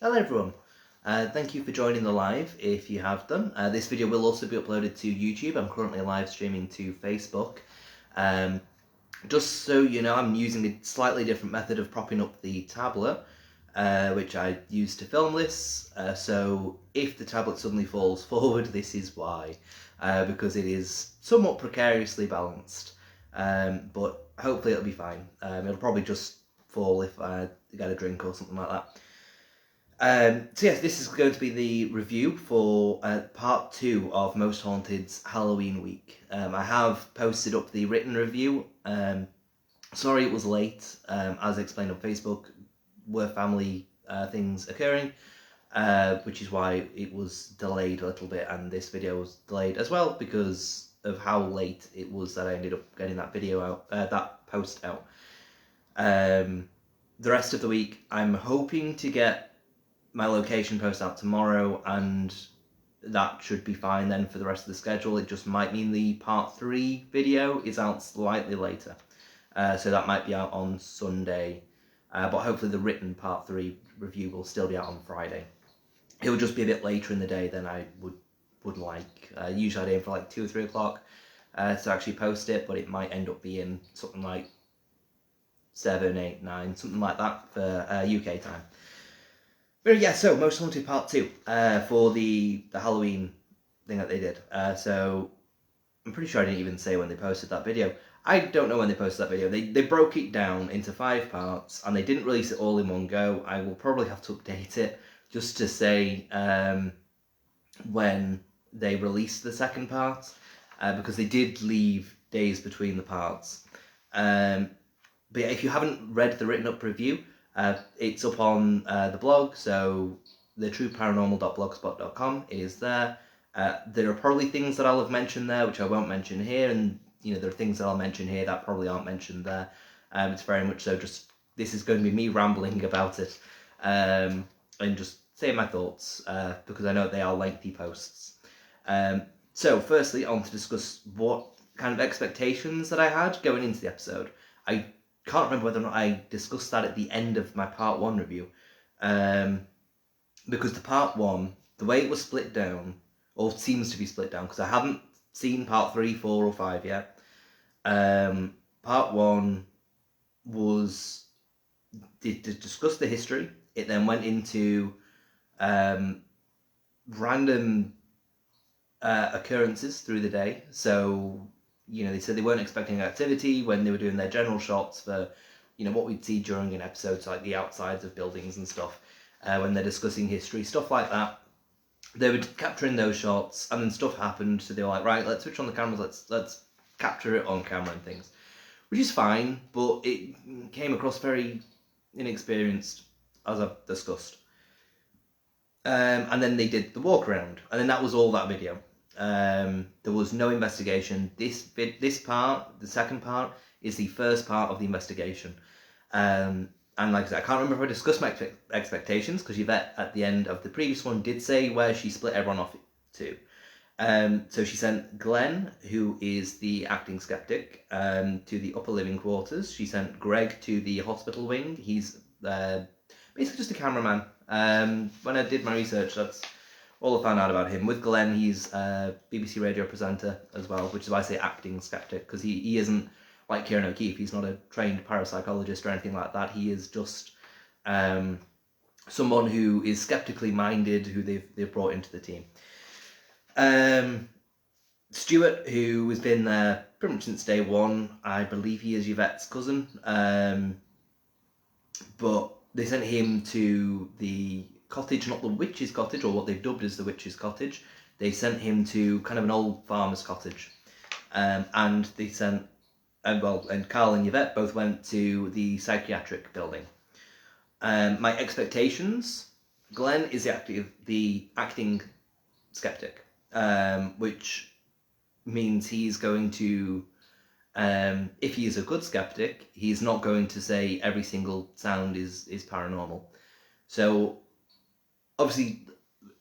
Hello everyone, thank you for joining the live if you have done. This video will also be uploaded to YouTube. I'm currently live streaming to Facebook. Just so you know, I'm using a slightly different method of propping up the tablet, which I use to film this. So if the tablet suddenly falls forward, this is why, because it is somewhat precariously balanced, but hopefully it'll be fine. It'll probably just fall if I get a drink or something like that. So yes, this is going to be the review for part 2 of Most Haunted's Halloween Week. I have posted up the written review. Sorry it was late, as explained on Facebook, were family things occurring, which is why it was delayed a little bit, and this video was delayed as well because of how late it was that I ended up getting that video out, that post out. The rest of the week, I'm hoping to get my location post out tomorrow, and that should be fine then for the rest of the schedule. It just might mean the part 3 video is out slightly later, so that might be out on Sunday, but hopefully the written part 3 review will still be out on Friday. It will just be a bit later in the day than I would like. Usually I'd aim for like 2 or 3 o'clock to actually post it, but it might end up being something like 7, 8, 9, something like that for UK time. But yeah, so Most Haunted Part 2 for the Halloween thing that they did. So I'm pretty sure I didn't even say when they posted that video. I don't know when they posted that video. They broke it down into 5 parts, and they didn't release it all in one go. I will probably have to update it just to say when they released the second part, because they did leave days between the parts. But yeah, if you haven't read the written up review, it's up on the blog, so thetrueparanormal.blogspot.com is there. There are probably things that I'll have mentioned there which I won't mention here, and there are things that I'll mention here that probably aren't mentioned there. It's very much so just, this is going to be me rambling about it, and just saying my thoughts, because I know they are lengthy posts. So firstly, I want to discuss what kind of expectations that I had going into the episode. I can't remember whether or not I discussed that at the end of my part 1 review, because the part 1, the way it was split down, or seems to be split down, because I haven't seen part 3, 4 or 5 yet. Part 1 was to discuss the history. It then went into random occurrences through the day, so they said they weren't expecting activity when they were doing their general shots for, what we'd see during an episode, so like the outsides of buildings and stuff, when they're discussing history, stuff like that. They were capturing those shots, and then stuff happened, so they were like, right, let's switch on the cameras, let's capture it on camera and things, which is fine, but it came across very inexperienced, as I've discussed. And then they did the walk around, and then that was all that video. There was no investigation. This part, the second part, is the first part of the investigation. And like I said, I can't remember if I discussed my expectations, because Yvette at the end of the previous one did say where she split everyone off to. So she sent Glenn, who is the acting skeptic, to the upper living quarters. She sent Greg to the hospital wing. He's basically just a cameraman. When I did my research, that's all I found out about him. With Glenn, he's a BBC radio presenter as well, which is why I say acting skeptic, because he isn't like Kieran O'Keefe. He's not a trained parapsychologist or anything like that. He is just someone who is skeptically minded, who they've brought into the team. Stuart, who has been there pretty much since day 1, I believe he is Yvette's cousin, but they sent him to the cottage, not the witch's cottage, or what they've dubbed as the witch's cottage. They sent him to kind of an old farmer's cottage, and they sent, and Carl and Yvette both went to the building. My expectations: Glenn is the acting skeptic, which means he's going to, if he is a good skeptic, he's not going to say every single sound is paranormal. So obviously,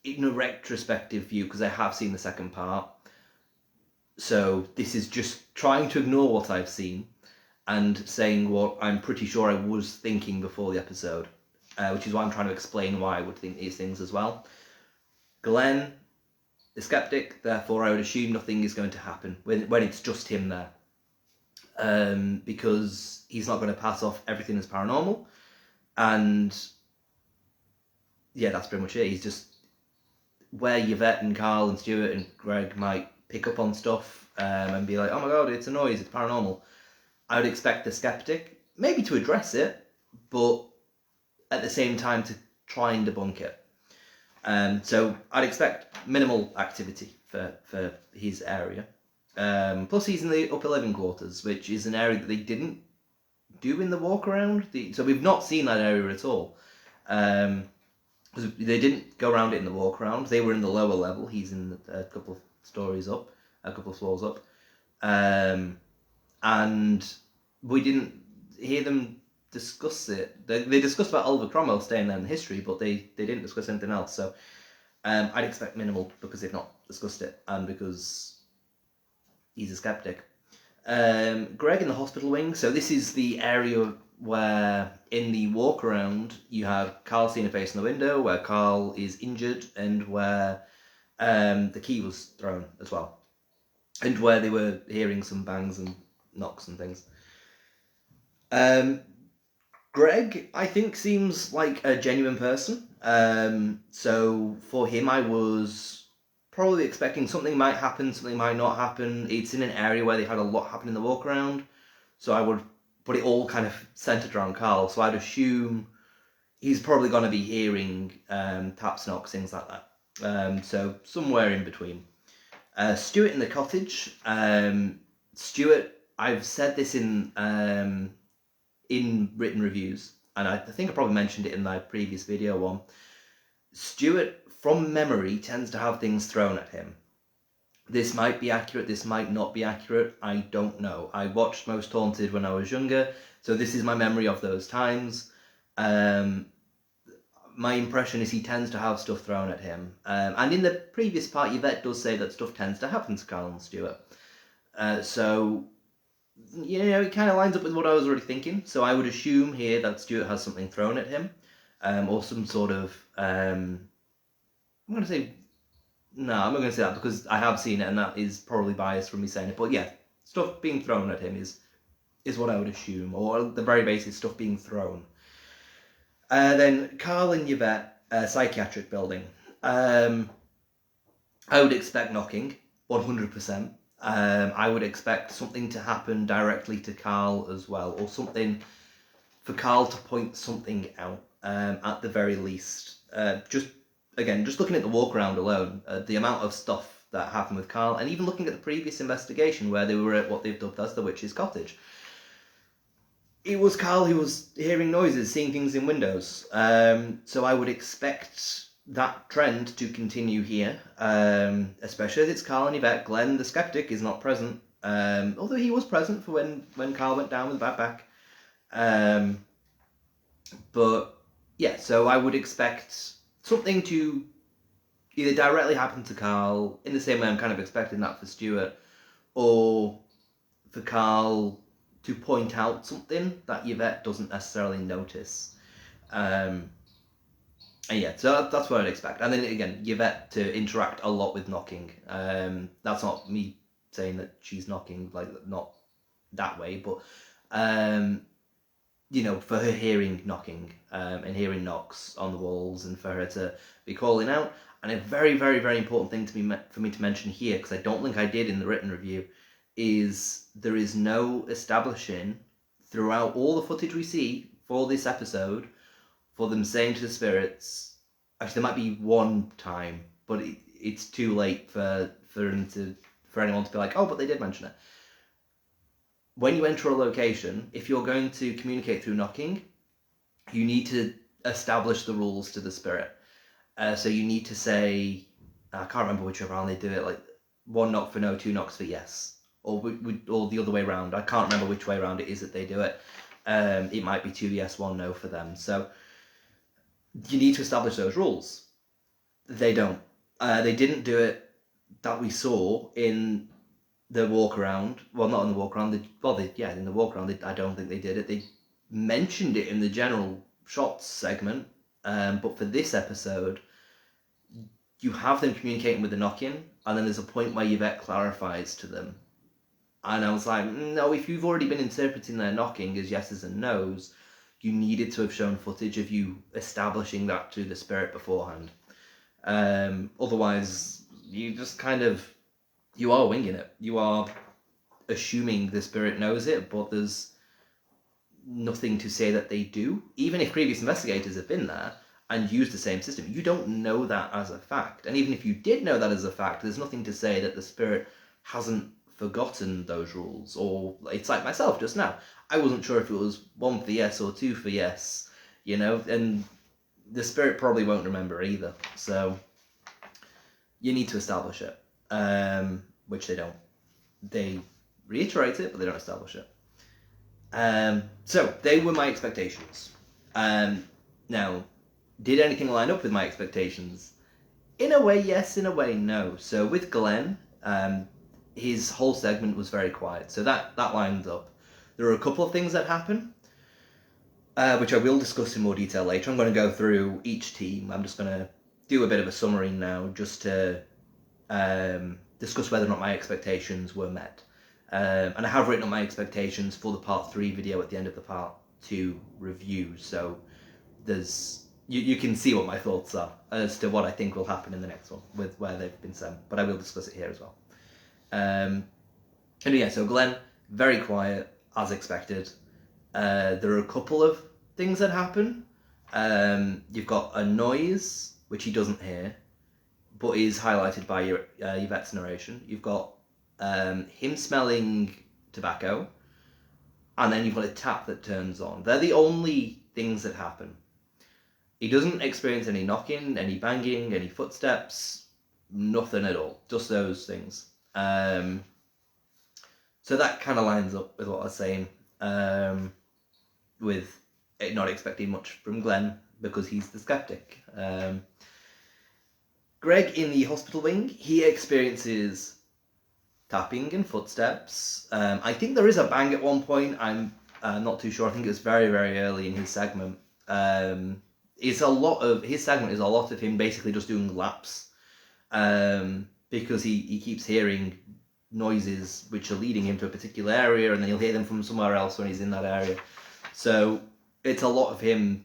in a retrospective view, because I have seen the second part, so this is just trying to ignore what I've seen and saying what I'm pretty sure I was thinking before the episode. which is why I'm trying to explain why I would think these things as well. Glenn, the skeptic, therefore I would assume nothing is going to happen when it's just him there. Because he's not going to pass off everything as paranormal. And yeah, that's pretty much it. He's just where Yvette and Carl and Stuart and Greg might pick up on stuff and be like, oh my god, it's a noise, it's paranormal. I would expect the skeptic maybe to address it, but at the same time to try and debunk it. So I'd expect minimal activity for his area. Plus he's in the upper living quarters, which is an area that they didn't do in the walk around. So we've not seen that area at all. They didn't go around it in the walk around. They were in the lower level. He's in a couple of stories up, a couple of floors up. And we didn't hear them discuss it. They discussed about Oliver Cromwell staying there in history, but they didn't discuss anything else. So I'd expect minimal because they've not discussed it and because he's a skeptic. Greg in the hospital wing. So this is the area where in the walk around you have Carl seeing a face in the window, where Carl is injured, and where the key was thrown as well, and where they were hearing some bangs and knocks and things. Greg, I think, seems like a genuine person. So for him, I was probably expecting something might happen, something might not happen. It's in an area where they had a lot happen in the walk around, so I would put it all kind of centered around Carl. So I'd assume he's probably going to be hearing taps, knocks, things like that. So somewhere in between. Stuart in the cottage. Stuart, I've said this in written reviews, and I think I probably mentioned it in my previous video one. Stuart, from memory, tends to have things thrown at him. This might be accurate, this might not be accurate, I don't know. I watched Most Haunted when I was younger, so this is my memory of those times. My impression is he tends to have stuff thrown at him. And in the previous part, Yvette does say that stuff tends to happen to Carl and Stuart. So, you know, it kind of lines up with what I was already thinking. So I would assume here that Stuart has something thrown at him. Or some sort of... I'm going to say... No, I'm not going to say that because I have seen it and that is probably biased from me saying it. But yeah, stuff being thrown at him is what I would assume. Or at the very basic, stuff being thrown. Then Carl and Yvette, psychiatric building. I would expect knocking, 100%. I would expect something to happen directly to Carl as well. Or something for Carl to point something out at the very least. Just looking at the walk around alone, the amount of stuff that happened with Carl, and even looking at the previous investigation where they were at what they've dubbed as the witch's cottage. It was Carl who was hearing noises, seeing things in windows. So I would expect that trend to continue here, especially as it's Carl and Yvette. Glenn, the skeptic, is not present, although he was present for when Carl went down with the backpack. But yeah, so I would expect something to either directly happen to Carl, in the same way I'm kind of expecting that for Stuart, or for Carl to point out something that Yvette doesn't necessarily notice. And yeah, so that's what I'd expect. And then again, Yvette to interact a lot with knocking. That's not me saying that she's knocking, like, not that way, but you know, for her hearing knocking and hearing knocks on the walls, and for her to be calling out. And a very, very, very important thing for me to mention here, because I don't think I did in the written review, is there is no establishing throughout all the footage we see for this episode for them saying to the spirits. Actually, there might be one time, but it's too late for anyone to be like, oh, but they did mention it. When you enter a location, if you're going to communicate through knocking, you need to establish the rules to the spirit. So you need to say, I can't remember which way around they do it, like 1 knock for no, 2 knocks for yes. Or the other way around. I can't remember which way around it is that they do it. It might be 2 yes, 1 no for them. So you need to establish those rules. They don't. They didn't do it that we saw in the walk around. Well, not in the walk around. In the walk around, I don't think they did it. They mentioned it in the general shots segment, but for this episode, you have them communicating with the knock-in, and then there's a point where Yvette clarifies to them. And I was like, no, if you've already been interpreting their knocking as yeses and nos, you needed to have shown footage of you establishing that to the spirit beforehand. Otherwise, you just you are winging it. You are assuming the spirit knows it, but there's nothing to say that they do. Even if previous investigators have been there and used the same system, you don't know that as a fact. And even if you did know that as a fact, there's nothing to say that the spirit hasn't forgotten those rules. Or it's like myself just now. I wasn't sure if it was 1 for yes or 2 for yes, and the spirit probably won't remember either. So you need to establish it, which they don't. They reiterate it, but they don't establish it. So they were my expectations. Now, did anything line up with my expectations? In a way, yes. In a way, no. So with Glenn, his whole segment was very quiet. So that lined up. There are a couple of things that happen, which I will discuss in more detail later. I'm going to go through each team. I'm just going to do a bit of a summary now, just to discuss whether or not my expectations were met. And I have written up my expectations for the part 3 video at the end of the part 2 review. So you can see what my thoughts are as to what I think will happen in the next one with where they've been sent. But I will discuss it here as well. And yeah, so Glenn, very quiet, as expected. There are a couple of things that happen. You've got a noise, which he doesn't hear, but is highlighted by Yvette's narration. You've got him smelling tobacco, and then you've got a tap that turns on. They're the only things that happen. He doesn't experience any knocking, any banging, any footsteps, nothing at all. Just those things. So that kind of lines up with what I was saying, with it not expecting much from Glenn because he's the skeptic. Greg in the hospital wing, he experiences tapping and footsteps. I think there is a bang at one point. I'm not too sure. I think it's very, very early in his segment. His segment is a lot of him basically just doing laps, because he keeps hearing noises which are leading him to a particular area, and then he'll hear them from somewhere else when he's in that area. So it's a lot of him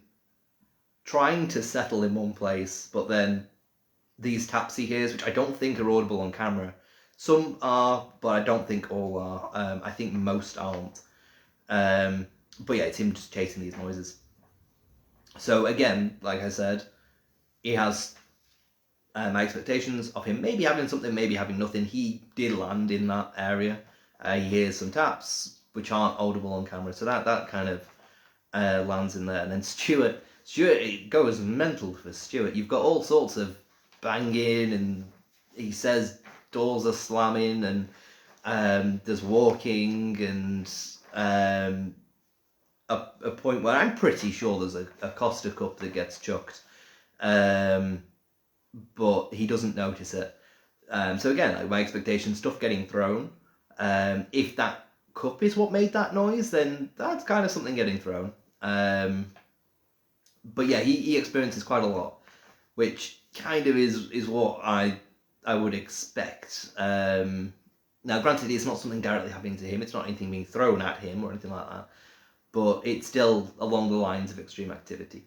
trying to settle in one place, but then these taps he hears, which I don't think are audible on camera. Some are, but I don't think all are. I think most aren't. But yeah, it's him just chasing these noises. So again, like I said, he has my expectations of him maybe having something, maybe having nothing. He did land in that area. He hears some taps, which aren't audible on camera. So that kind of lands in there. And then Stuart, it goes mental for Stuart. You've got all sorts of banging, and he says doors are slamming, and there's walking, and a point where I'm pretty sure there's a Costa cup that gets chucked, but he doesn't notice it. So again, like my expectation, stuff getting thrown. If that cup is what made that noise, then that's kind of something getting thrown. But yeah, he experiences quite a lot, which kind of is what I would expect. Now, granted, it's not something directly happening to him. It's not anything being thrown at him or anything like that. But it's still along the lines of extreme activity.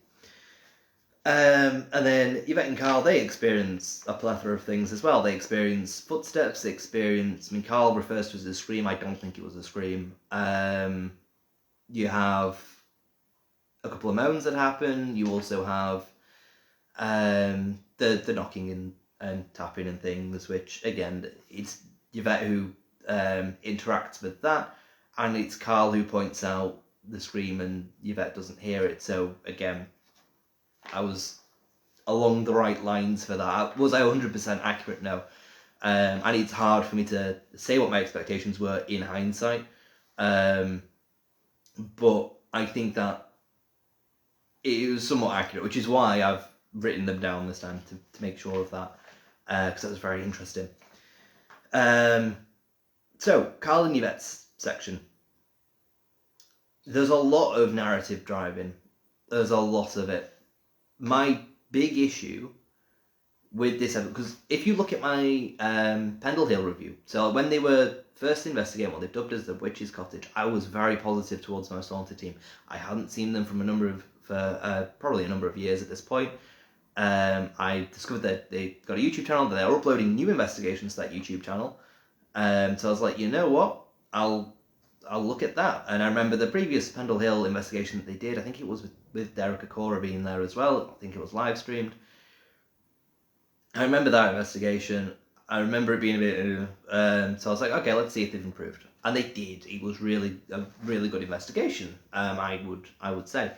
And then Yvette and Carl, they experience a plethora of things as well. They experience footsteps, Carl refers to it as a scream. I don't think it was a scream. You have a couple of moans that happen. You also have the knocking and tapping and things, which, again, it's Yvette who interacts with that, and it's Carl who points out the scream, and Yvette doesn't hear it. So again, I was along the right lines for that. Was I 100% accurate? No. And it's hard for me to say what my expectations were in hindsight. But I think that it was somewhat accurate, which is why I've written them down this time to make sure of that, because that was very interesting. So, Carl and Yvette's section. There's a lot of narrative driving. There's a lot of it. My big issue with this, because if you look at my Pendle Hill review, so when they were first investigating what they've dubbed as the Witch's Cottage, I was very positive towards Most Haunted team. I hadn't seen them from probably a number of years at this point. I discovered that they got a YouTube channel, that they're uploading new investigations to that YouTube channel. So I was like, you know what? I'll look at that. And I remember the previous Pendle Hill investigation that they did, I think it was with Derek Akora being there as well. I think it was live streamed. I remember that investigation. I remember it being a bit... so I was like, okay, let's see if they've improved. And they did. It was really a really good investigation, I would say.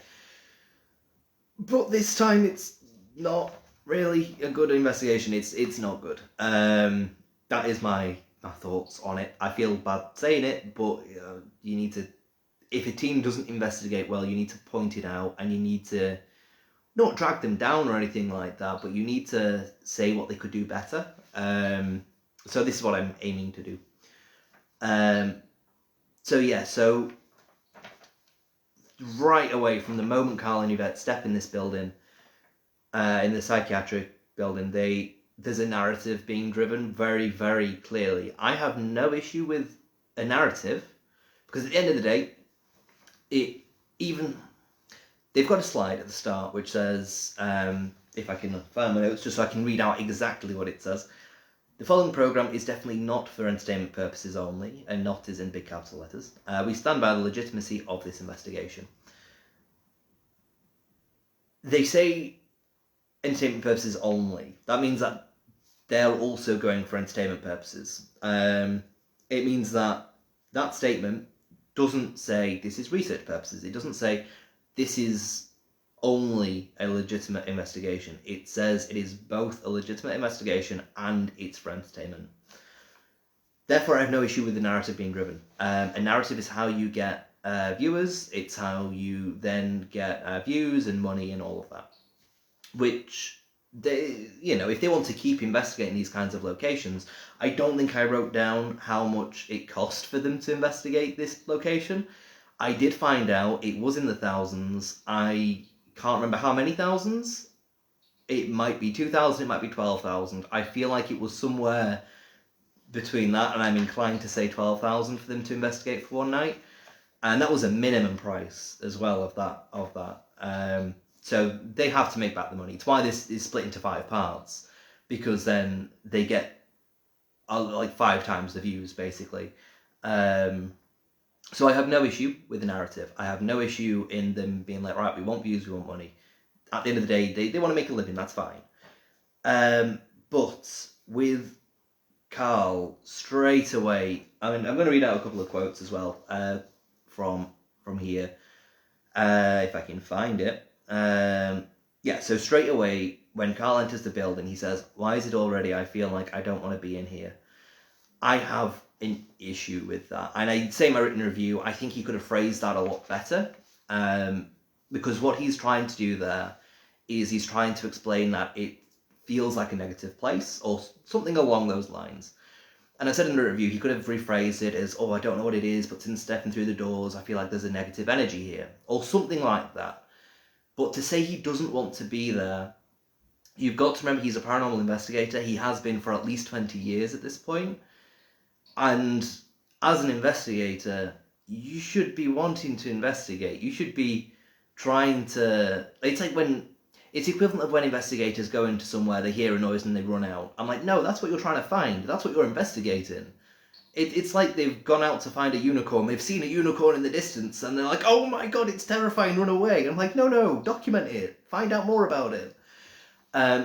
But this time it's not really a good investigation. It's not good. That is my thoughts on it. I feel bad saying it, but you need to... If a team doesn't investigate well, you need to point it out, and you need to not drag them down or anything like that, but you need to say what they could do better. So this is what I'm aiming to do. So right away from the moment Carl and Yvette step in this building, in the psychiatric building, there's a narrative being driven very, very clearly. I have no issue with a narrative, because at the end of the day, they've got a slide at the start which says, if I can find my notes just so I can read out exactly what it says. The following programme is definitely not for entertainment purposes only, and not is in big capital letters. We stand by the legitimacy of this investigation. They say entertainment purposes only. That means that they're also going for entertainment purposes. It means that statement doesn't say this is research purposes. It doesn't say this is only a legitimate investigation. It says it is both a legitimate investigation and it's for entertainment. Therefore, I have no issue with the narrative being driven. A narrative is how you get viewers. It's how you then get views and money and all of that. Which, if they want to keep investigating these kinds of locations, I don't think I wrote down how much it cost for them to investigate this location. I did find out it was in the thousands. I can't remember how many thousands. It might be 2,000, it might be 12,000. I feel like it was somewhere between that, and I'm inclined to say 12,000 for them to investigate for one night. And that was a minimum price as well of that. So they have to make back the money. It's why this is split into 5 parts, because then they get like 5 times the views, basically. So I have no issue with the narrative. I have no issue in them being like, right, we want views, we want money. At the end of the day, they want to make a living, that's fine. But with Carl, straight away, I mean, I'm going to read out a couple of quotes as well from here, if I can find it. So straight away, when Carl enters the building, he says, "Why is it already? I feel like I don't want to be in here." I have an issue with that. And I'd say in my written review, I think he could have phrased that a lot better. Because what he's trying to do there is he's trying to explain that it feels like a negative place, or something along those lines. And I said in the review, he could have rephrased it as, "Oh, I don't know what it is, but since stepping through the doors, I feel like there's a negative energy here," or something like that. But to say he doesn't want to be there, you've got to remember he's a paranormal investigator. He has been for at least 20 years at this point. And as an investigator, you should be wanting to investigate. You should be trying to... It's like when... It's equivalent of when investigators go into somewhere, they hear a noise and they run out. I'm like, no, that's what you're trying to find. That's what you're investigating. It's like they've gone out to find a unicorn. They've seen a unicorn in the distance and they're like, "Oh my god, it's terrifying, run away." I'm like, no, document it. Find out more about it.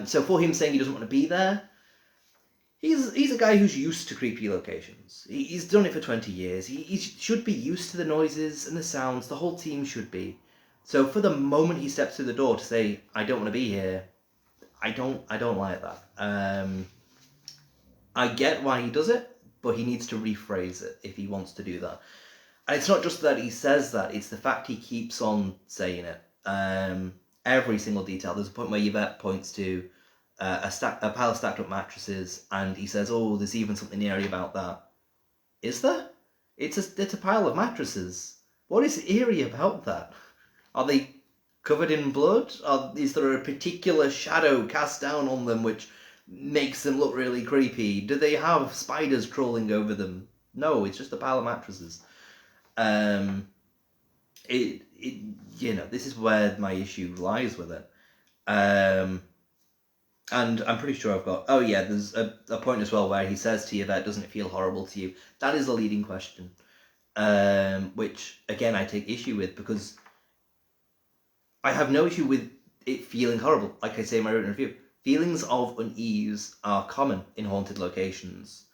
So for him saying he doesn't want to be there, he's a guy who's used to creepy locations. He's done it for 20 years. He should be used to the noises and the sounds. The whole team should be. So for the moment he steps through the door to say, "I don't want to be here," I don't like that. I get why he does it, but he needs to rephrase it if he wants to do that. And it's not just that he says that, it's the fact he keeps on saying it. Every single detail. There's a point where Yvette points to a pile of stacked up mattresses, and he says, "Oh, there's even something eerie about that." Is there? It's a pile of mattresses. What is eerie about that? Are they covered in blood? Or is there a particular shadow cast down on them which makes them look really creepy? Do they have spiders crawling over them? No, it's just a pile of mattresses. This is where my issue lies with it. And I'm pretty sure I've got... Oh, yeah, there's a point as well where he says to Yvette, doesn't it feel horrible to you? That is a leading question, which, again, I take issue with, because I have no issue with it feeling horrible. Like I say in my written review, feelings of unease are common in haunted locations.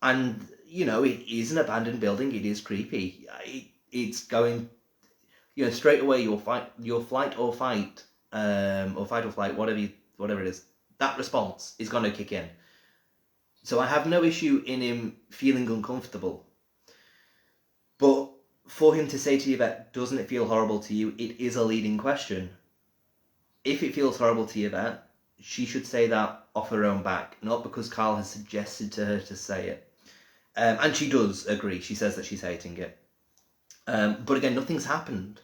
And, it is an abandoned building. It is creepy. It's going... straight away your flight or flight, or flight, whatever it is, that response is going to kick in. So I have no issue in him feeling uncomfortable. But for him to say to Yvette, doesn't it feel horrible to you? It is a leading question. If it feels horrible to Yvette, she should say that off her own back, not because Carl has suggested to her to say it. And she does agree. She says that she's hating it. But again, nothing's happened.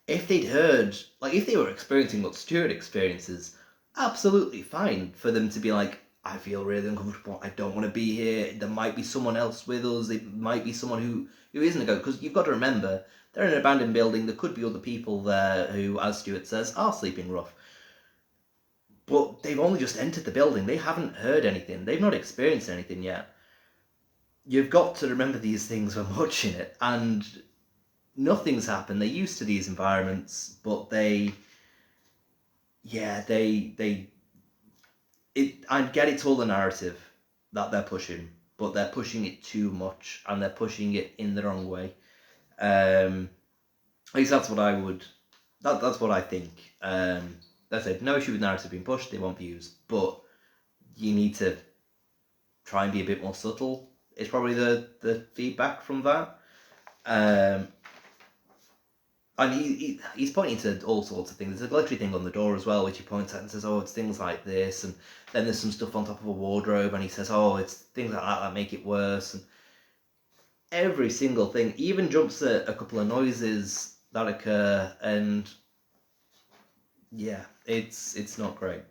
If they'd heard, if they were experiencing what Stuart experiences, absolutely fine for them to be like, I feel really uncomfortable, I don't want to be here, there might be someone else with us, it might be someone who isn't a ghost, because you've got to remember, they're in an abandoned building, there could be other people there who, as Stuart says, are sleeping rough. But they've only just entered the building, they haven't heard anything, they've not experienced anything yet. You've got to remember these things when watching it, and nothing's happened. They're used to these environments, but I get it's all the narrative that they're pushing, but they're pushing it too much, and they're pushing it in the wrong way. At least that's what that's what I think. That's it. No issue with narrative being pushed, they won't be used, but you need to try and be a bit more subtle. It's probably the feedback from that. And he's pointing to all sorts of things. There's a glittery thing on the door as well, which he points at and says, oh, it's things like this. And then there's some stuff on top of a wardrobe, and he says, oh, it's things like that make it worse. And every single thing, even jumps at a couple of noises that occur, and yeah, it's not great.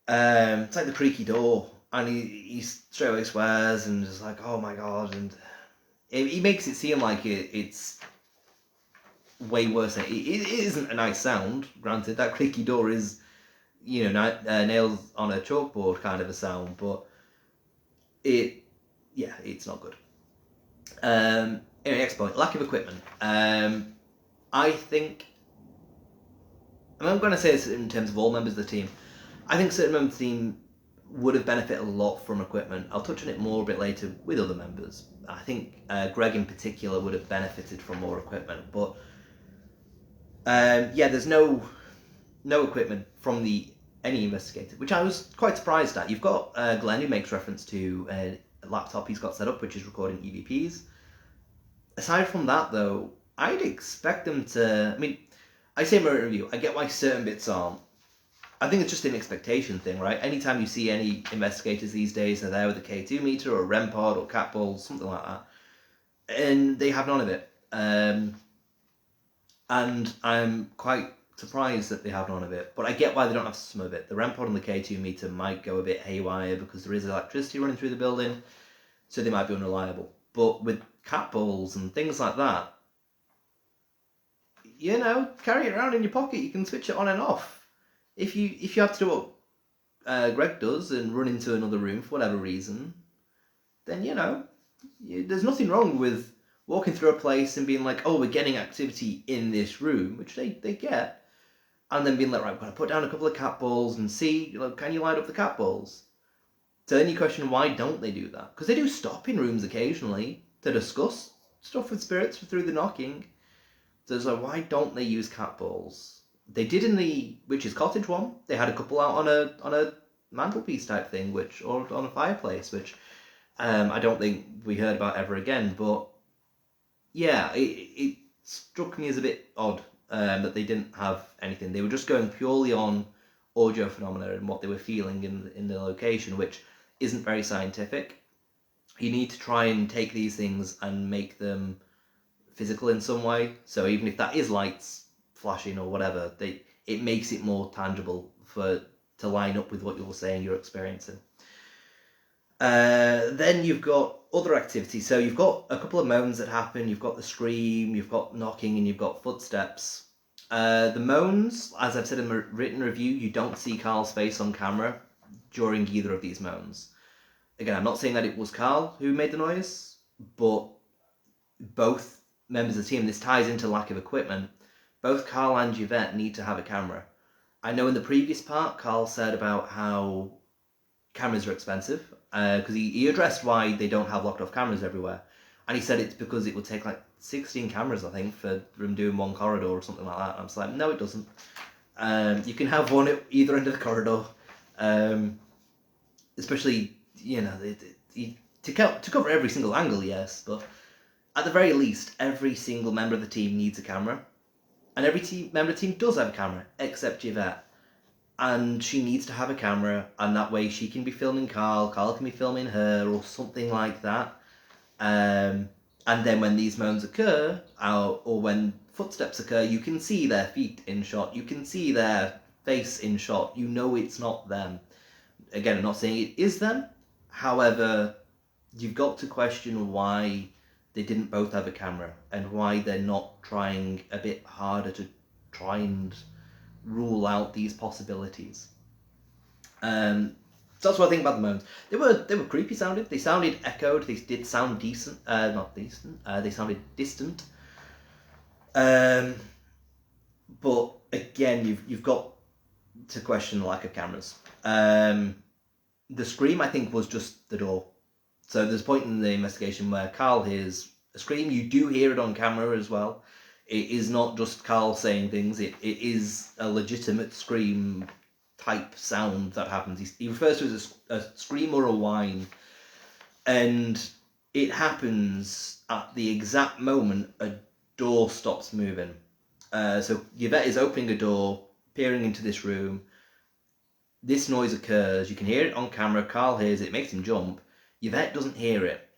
It's like the creaky door, and he straight away swears and just like, oh my god, and he makes it seem like it's way worse. It isn't a nice sound, granted. That creaky door is, nails on a chalkboard kind of a sound, but it's not good. Anyway, next point, lack of equipment. I think, and I'm going to say this in terms of all members of the team, I think certain members of the team would have benefited a lot from equipment. I'll touch on it more a bit later with other members. I think Greg in particular would have benefited from more equipment, but there's no equipment from any investigator, which I was quite surprised at. You've got Glenn, who makes reference to a laptop he's got set up, which is recording EVPs. Aside from that, though, I'd expect them to... I mean, I say in my review, I get why certain bits aren't. I think it's just an expectation thing, right? Anytime you see any investigators these days, they're there with a K2 meter or a REM pod or cat balls, something like that, and they have none of it. And I'm quite surprised that they have none of it, but I get why they don't have some of it. The REM pod and the K2 meter might go a bit haywire because there is electricity running through the building, so they might be unreliable. But with cat balls and things like that, carry it around in your pocket. You can switch it on and off. If you have to do what Greg does and run into another room for whatever reason, then there's nothing wrong with walking through a place and being like, oh, we're getting activity in this room, which they get, and then being like, right, I'm going to put down a couple of cat balls and see, can you light up the cat balls? So then you question, why don't they do that? Because they do stop in rooms occasionally to discuss stuff with spirits through the knocking. So it's like, why don't they use cat balls? They did in the Witch's Cottage one. They had a couple out on a mantelpiece type thing, or on a fireplace, which I don't think we heard about ever again. But yeah, it struck me as a bit odd that they didn't have anything. They were just going purely on audio phenomena and what they were feeling in the location, which isn't very scientific. You need to try and take these things and make them physical in some way. So even if that is lights flashing or whatever, it makes it more tangible to line up with what you're saying you're experiencing. Then you've got other activities. So you've got a couple of moans that happen. You've got the scream, you've got knocking, and you've got footsteps. The moans, as I've said in the written review, you don't see Carl's face on camera during either of these moans. Again, I'm not saying that it was Carl who made the noise, but both members of the team, this ties into lack of equipment, both Carl and Yvette need to have a camera. I know in the previous part, Carl said about how cameras are expensive, because he addressed why they don't have locked off cameras everywhere. And he said it's because it would take like 16 cameras, I think, for them doing one corridor or something like that. And I was like, no, it doesn't. You can have one at either end of the corridor. Especially, to cover every single angle, yes, but at the very least, every single member of the team needs a camera. And every member of the team does have a camera, except Yvette. And she needs to have a camera, and that way she can be filming Carl can be filming her, or something like that. And then when these moans occur, or when footsteps occur, you can see their feet in shot, you can see their face in shot, you know it's not them. Again, I'm not saying it is them, however, you've got to question why they didn't both have a camera, and why they're not trying a bit harder to try and rule out these possibilities. So that's what I think about the moans. They were creepy sounding. They sounded echoed. They did sound decent. Not decent. They sounded distant. But again, you've got to question the lack of cameras. The scream, I think, was just the door. So there's a point in the investigation where Carl hears a scream. You do hear it on camera as well. It is not just Carl saying things. It is a legitimate scream type sound that happens. He refers to it as a scream or a whine. And it happens at the exact moment a door stops moving. So Yvette is opening a door, peering into this room. This noise occurs. You can hear it on camera. Carl hears it. It makes him jump. Yvette doesn't hear it.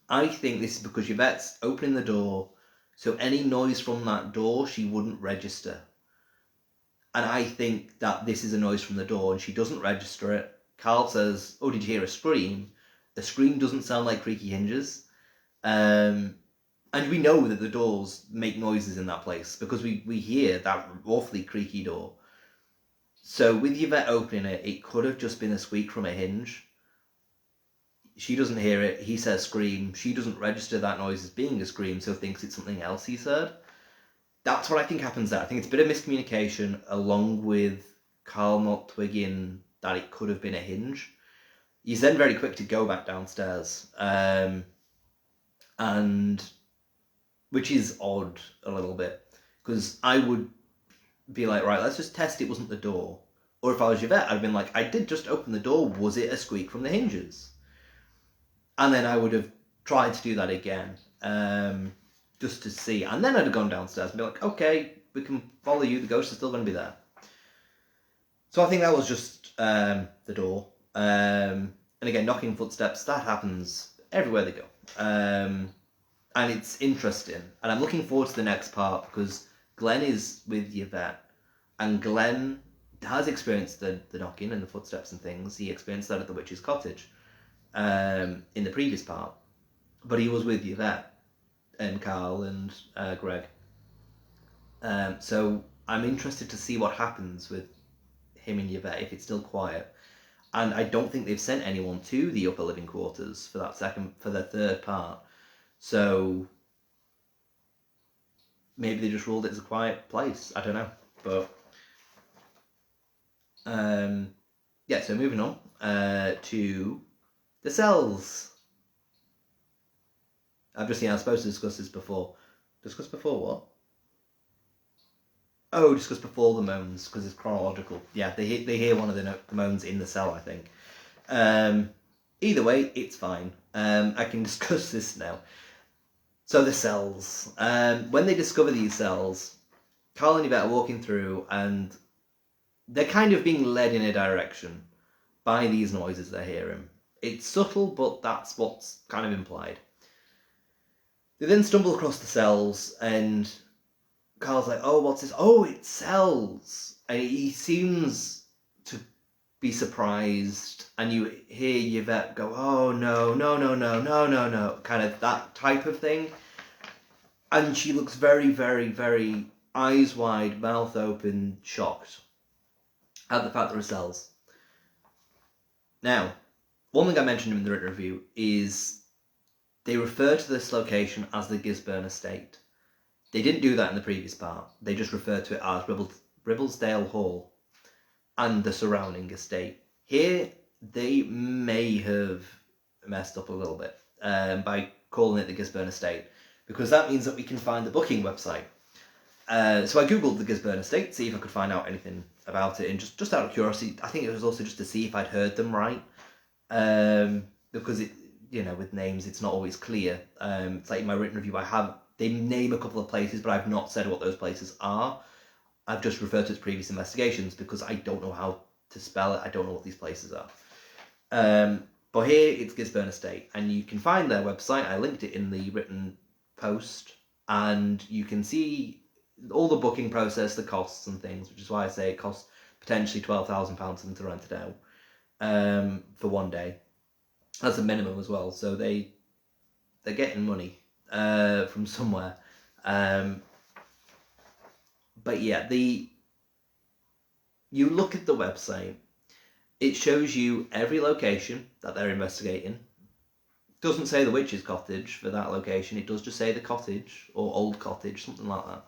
I think this is because Yvette's opening the door, so any noise from that door she wouldn't register. And I think that this is a noise from the door and she doesn't register it. Carl says, oh, did you hear a scream? A scream doesn't sound like creaky hinges. And we know that the doors make noises in that place because we hear that awfully creaky door. So with Yvette opening it, it could have just been a squeak from a hinge. She doesn't hear it. He says scream. She doesn't register that noise as being a scream, so thinks it's something else he's heard. That's what I think happens there. I think it's a bit of miscommunication along with Carl not twigging that it could have been a hinge. He's then very quick to go back downstairs. And which is odd a little bit, because I would be like, right, let's just test it wasn't the door. Or if I was Yvette, I'd have been like, I did just open the door. Was it a squeak from the hinges? And then I would have tried to do that again, just to see. And then I'd have gone downstairs and be like, okay, we can follow you. The ghost is still going to be there. So I think that was just the door. And again, knocking footsteps, that happens everywhere they go. And it's interesting. And I'm looking forward to the next part because Glenn is with Yvette. And Glenn has experienced the knocking and the footsteps and things. He experienced that at the witch's cottage. In the previous part, but he was with Yvette and Carl and Greg. So I'm interested to see what happens with him and Yvette if it's still quiet. And I don't think they've sent anyone to the upper living quarters for the third part. So maybe they just ruled it as a quiet place. I don't know, but yeah. So moving on to the cells. Obviously, I was supposed to discuss this before. Discuss before what? Oh, discuss before the moans, because it's chronological. Yeah, they hear one of the moans in the cell, I think. Either way, it's fine. I can discuss this now. So the cells. When they discover these cells, Carl and Yvette are walking through, and they're kind of being led in a direction by these noises they're hearing. It's subtle, but that's what's kind of implied. They then stumble across the cells, and Carl's like, oh, what's this? Oh, it sells. And he seems to be surprised. And you hear Yvette go, oh, no, no, no, no, no, no, no. Kind of that type of thing. And she looks very, very, very eyes wide, mouth open, shocked at the fact that it sells. Now, one thing I mentioned in the written review is they refer to this location as the Gisburn Estate. They didn't do that in the previous part. They just referred to it as Ribblesdale Hall and the surrounding estate. Here, they may have messed up a little bit by calling it the Gisburn Estate, because that means that we can find the booking website. So I googled the Gisburn Estate, see if I could find out anything about it, and just out of curiosity, I think it was also just to see if I'd heard them right, because it, with names, it's not always clear. It's like in my written review, they name a couple of places, but I've not said what those places are. I've just referred to its previous investigations because I don't know how to spell it. I don't know what these places are. But here it's Gisburn Estate, and you can find their website. I linked it in the written post, and you can see all the booking process, the costs and things, which is why I say it costs potentially £12,000 for them to rent it out for one day. That's a minimum as well, so they're getting money from somewhere. But yeah, you look at the website, it shows you every location that they're investigating. It doesn't say the witch's cottage for that location, it does just say the cottage, or old cottage, something like that.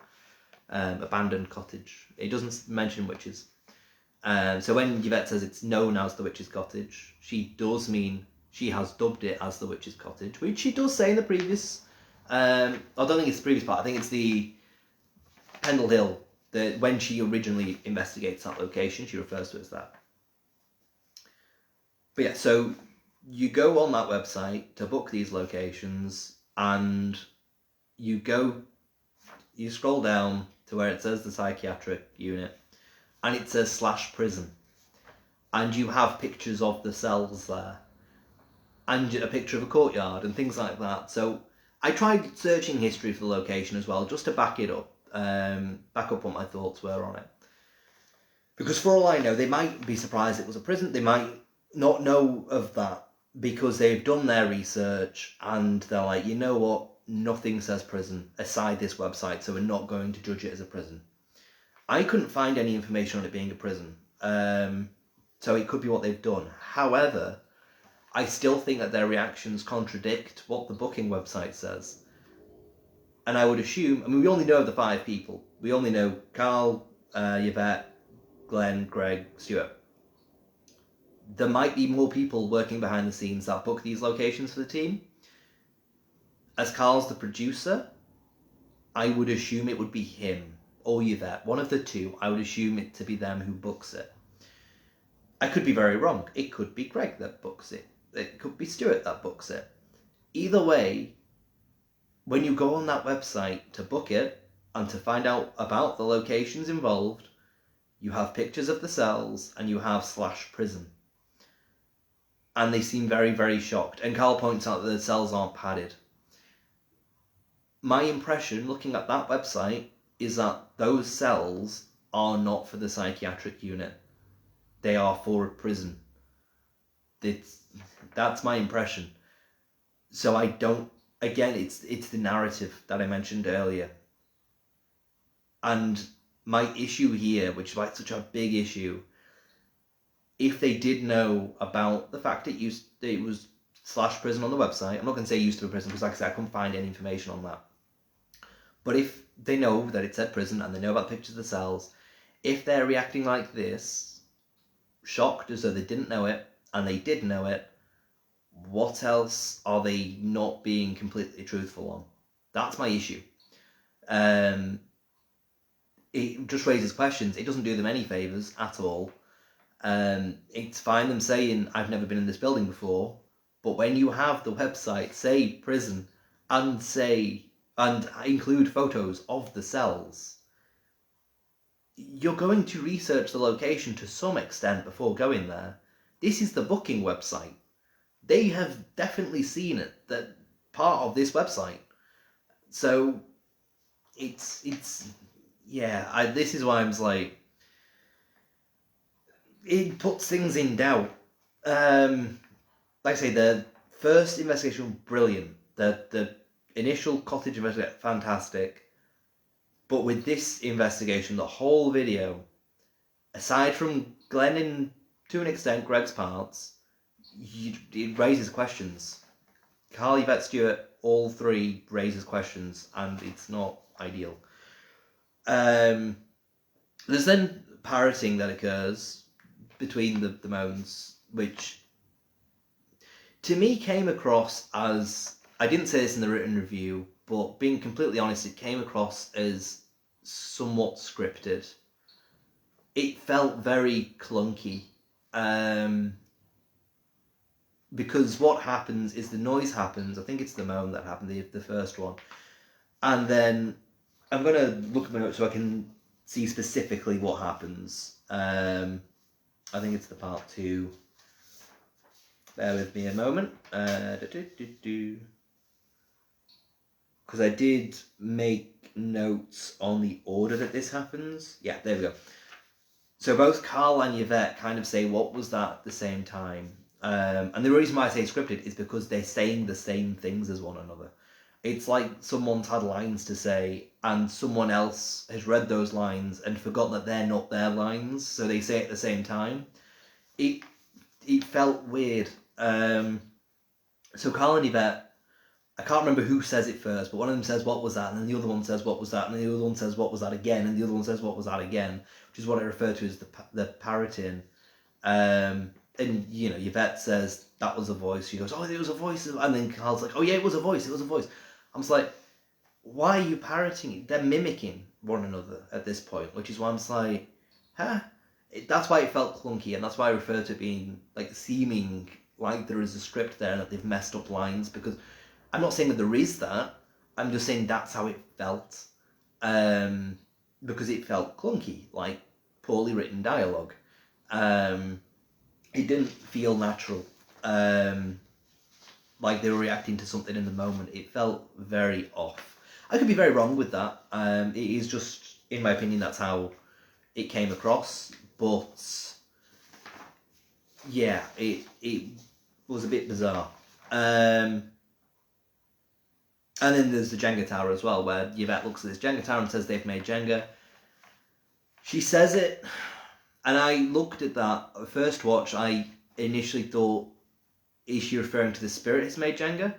Abandoned cottage. It doesn't mention witches. So when Yvette says it's known as the witch's cottage, she does mean she has dubbed it as the witch's cottage, which she does say in the previous... I don't think it's the previous part, I think it's the Pendle Hill. When she originally investigates that location, she refers to it as that. But yeah, so you go on that website to book these locations, and you scroll down to where it says the psychiatric unit, and it says /prison, and you have pictures of the cells there, and a picture of a courtyard and things like that. So I tried searching history for the location as well, just to back it up, back up what my thoughts were on it. Because for all I know, they might be surprised it was a prison. They might not know of that because they've done their research and they're like, you know what, nothing says prison aside this website, so we're not going to judge it as a prison. I couldn't find any information on it being a prison, so it could be what they've done. However, I still think that their reactions contradict what the booking website says. And I would assume, we only know of the 5 people. We only know Carl, Yvette, Glenn, Greg, Stuart. There might be more people working behind the scenes that book these locations for the team. As Carl's the producer, I would assume it would be him or Yvette. One of the two, I would assume it to be them who books it. I could be very wrong. It could be Greg that books it. It could be Stuart that books it. Either way, when you go on that website to book it and to find out about the locations involved, you have pictures of the cells and you have /prison. And they seem very, very shocked. And Carl points out that the cells aren't padded. My impression, looking at that website, is that those cells are not for the psychiatric unit. They are for a prison. That's my impression. So I don't... Again, it's the narrative that I mentioned earlier. And my issue here, which is why it's such a big issue, if they did know about the fact it was /prison on the website, I'm not going to say used to be a prison because, like I said, I couldn't find any information on that. But if they know that it said prison and they know about the pictures of the cells, if they're reacting like this, shocked as though they didn't know it, and they did know it, what else are they not being completely truthful on? That's my issue. It just raises questions. It doesn't do them any favours at all. It's fine them saying, I've never been in this building before, but when you have the website say prison and include photos of the cells, you're going to research the location to some extent before going there. This is the booking website. They have definitely seen it, that part of this website. So it's this is why I'm just like, it puts things in doubt. Like I say, the first investigation was brilliant. The initial cottage investigation, fantastic. But with this investigation, the whole video, aside from Glenn and to an extent Greg's parts, it raises questions. Carl, Yvette, Stewart, all three raises questions, and it's not ideal. There's then parroting that occurs between the moans, which to me came across as, I didn't say this in the written review, but being completely honest, it came across as somewhat scripted. It felt very clunky. Because what happens is the noise happens, I think it's the moan that happened, the first one. And then I'm going to look at my notes so I can see specifically what happens. I think it's the part 2. Bear with me a moment. Because I did make notes on the order that this happens. Yeah, there we go. So both Carl and Yvette kind of say, what was that at the same time? And the reason why I say scripted is because they're saying the same things as one another. It's like someone's had lines to say and someone else has read those lines and forgot that they're not their lines, so they say it at the same time. It felt weird. So Carl and Yvette, I can't remember who says it first, but one of them says, what was that? And then the other one says, what was that? And then the other one says, what was that again? And the other one says, what was that again? Which is what I refer to as the parroting. And, Yvette says, that was a voice. She goes, oh, it was a voice. And then Carl's like, oh, yeah, it was a voice. I'm just like, why are you parroting it? They're mimicking one another at this point, which is why I'm just like, huh? That's why it felt clunky, and that's why I refer to it being, like, seeming like there is a script there and that they've messed up lines, because I'm not saying that there is that. I'm just saying that's how it felt. Because it felt clunky, like poorly written dialogue. It didn't feel natural. Like they were reacting to something in the moment. It felt very off. I could be very wrong with that. It is just, in my opinion, that's how it came across. But yeah, it was a bit bizarre. And then there's the Jenga tower as well, where Yvette looks at this Jenga tower and says they've made Jenga. She says it, and I looked at that. At first watch, I initially thought, is she referring to the spirit has made Jenga?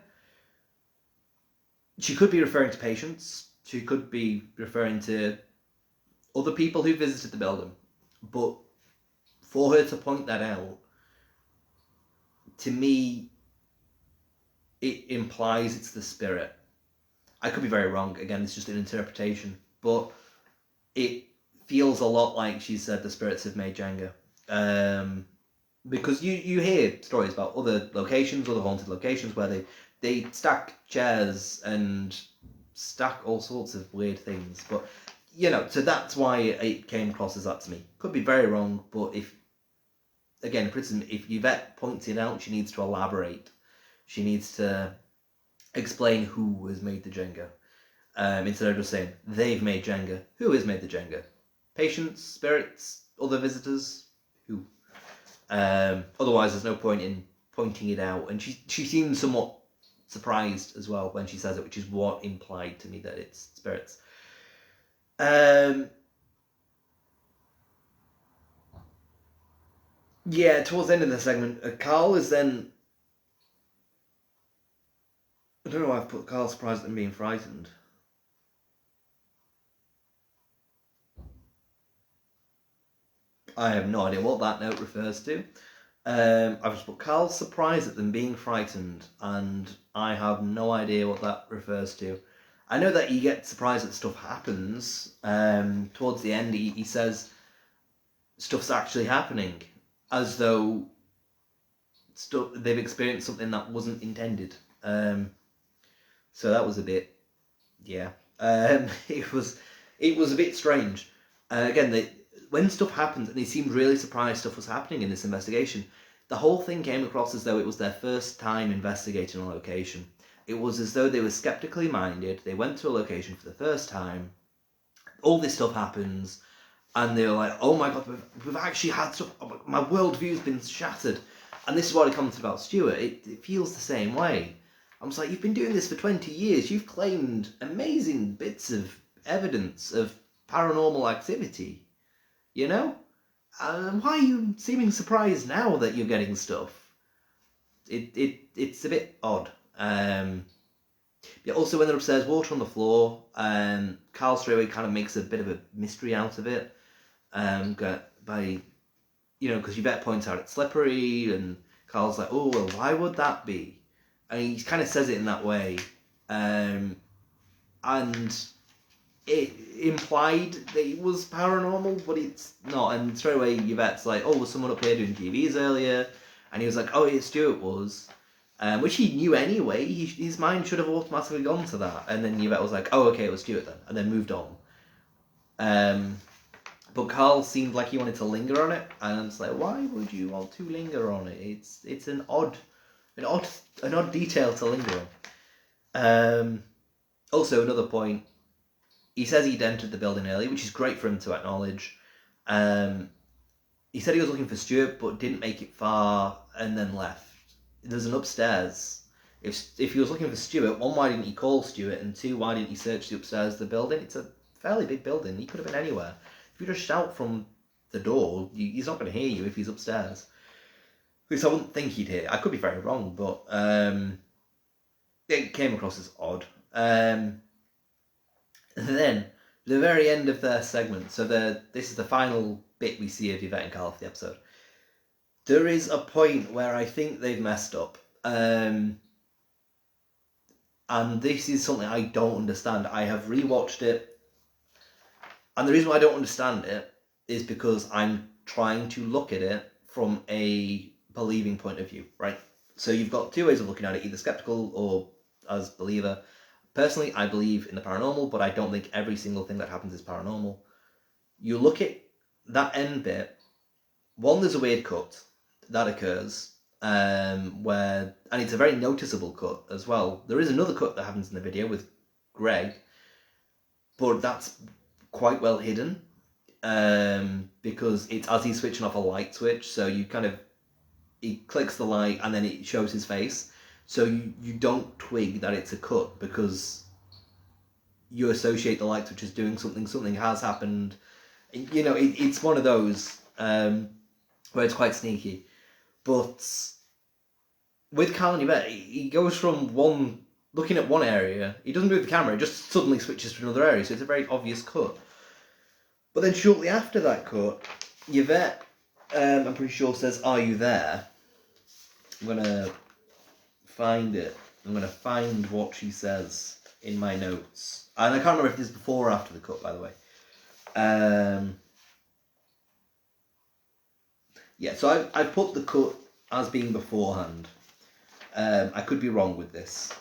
She could be referring to patients. She could be referring to other people who visited the building. But for her to point that out, to me, it implies it's the spirit. I could be very wrong. Again, it's just an interpretation. But it feels a lot like she said the spirits have made Jenga. Because you hear stories about other locations, other haunted locations, where they stack chairs and stack all sorts of weird things. But, so that's why it came across as that to me. Could be very wrong, but if Yvette points it out, she needs to elaborate. She needs to explain who has made the Jenga. Instead of just saying, they've made Jenga. Who has made the Jenga? Patients, spirits, other visitors? Who? Otherwise, there's no point in pointing it out. And she seems somewhat surprised as well when she says it, which is what implied to me that it's spirits. Yeah, towards the end of the segment, Carl is then... I don't know why I've put Carl surprised at them being frightened. I have no idea what that note refers to. I've just put Carl surprised at them being frightened, and I have no idea what that refers to. I know that he gets surprised that stuff happens. Towards the end, he says stuff's actually happening, as though they've experienced something that wasn't intended. So that was a bit, yeah. It was a bit strange. Again, when stuff happens and they seemed really surprised stuff was happening in this investigation, the whole thing came across as though it was their first time investigating a location. It was as though they were skeptically minded. They went to a location for the first time. all this stuff happens, and they're like, oh my god, we've actually had stuff, my worldview's been shattered. And this is what I commented about Stuart. It feels the same way. I'm just like, you've been doing this for 20 years. You've claimed amazing bits of evidence of paranormal activity, you know? Why are you seeming surprised now that you're getting stuff? It's a bit odd. Yeah, also when they're upstairs, water on the floor, Carl straight away kind of makes a bit of a mystery out of it. By, because Yvette points out it's slippery, and Carl's like, oh, well, why would that be? And he kind of says it in that way. And it implied that it was paranormal, but it's not. And straight away, Yvette's like, oh, was someone up here doing TVs earlier? And he was like, oh, yeah, Stuart was. Which he knew anyway. His mind should have automatically gone to that. And then Yvette was like, oh, okay, it was Stuart then. And then moved on. But Carl seemed like he wanted to linger on it. And I'm just like, why would you want to linger on it? It's an odd detail to linger on. Also, another point. He says he'd entered the building early, which is great for him to acknowledge. He said he was looking for Stuart, but didn't make it far, and then left. There's an upstairs. If he was looking for Stuart, one, why didn't he call Stuart? And two, why didn't he search the upstairs of the building? It's a fairly big building. He could have been anywhere. If you just shout from the door, he's not going to hear you if he's upstairs. At least I wouldn't think he'd hear. I could be very wrong, but it came across as odd. And then, the very end of their segment, so this is the final bit we see of Yvette and Carl for the episode. There is a point where I think they've messed up. And this is something I don't understand. I have rewatched it. And the reason why I don't understand it is because I'm trying to look at it from a believing point of view, right? So you've got two ways of looking at it, either skeptical or as believer. Personally, I believe in the paranormal, but I don't think every single thing that happens is paranormal. You look at that end bit, one, there's a weird cut that occurs, and it's a very noticeable cut as well. There is another cut that happens in the video with Greg, but that's quite well hidden, because it's as he's switching off a light switch, so he clicks the light and then it shows his face. So you don't twig that it's a cut because you associate the light switch as doing something has happened. It's one of those where it's quite sneaky. But with Carl and Yvette, he goes from looking at one area, he doesn't move the camera, it just suddenly switches to another area, so it's a very obvious cut. But then shortly after that cut, Yvette, I'm pretty sure, says, are you there? I'm going to find it. I'm going to find what she says in my notes. And I can't remember if this is before or after the cut, by the way. Yeah, so I put the cut as being beforehand. I could be wrong with this.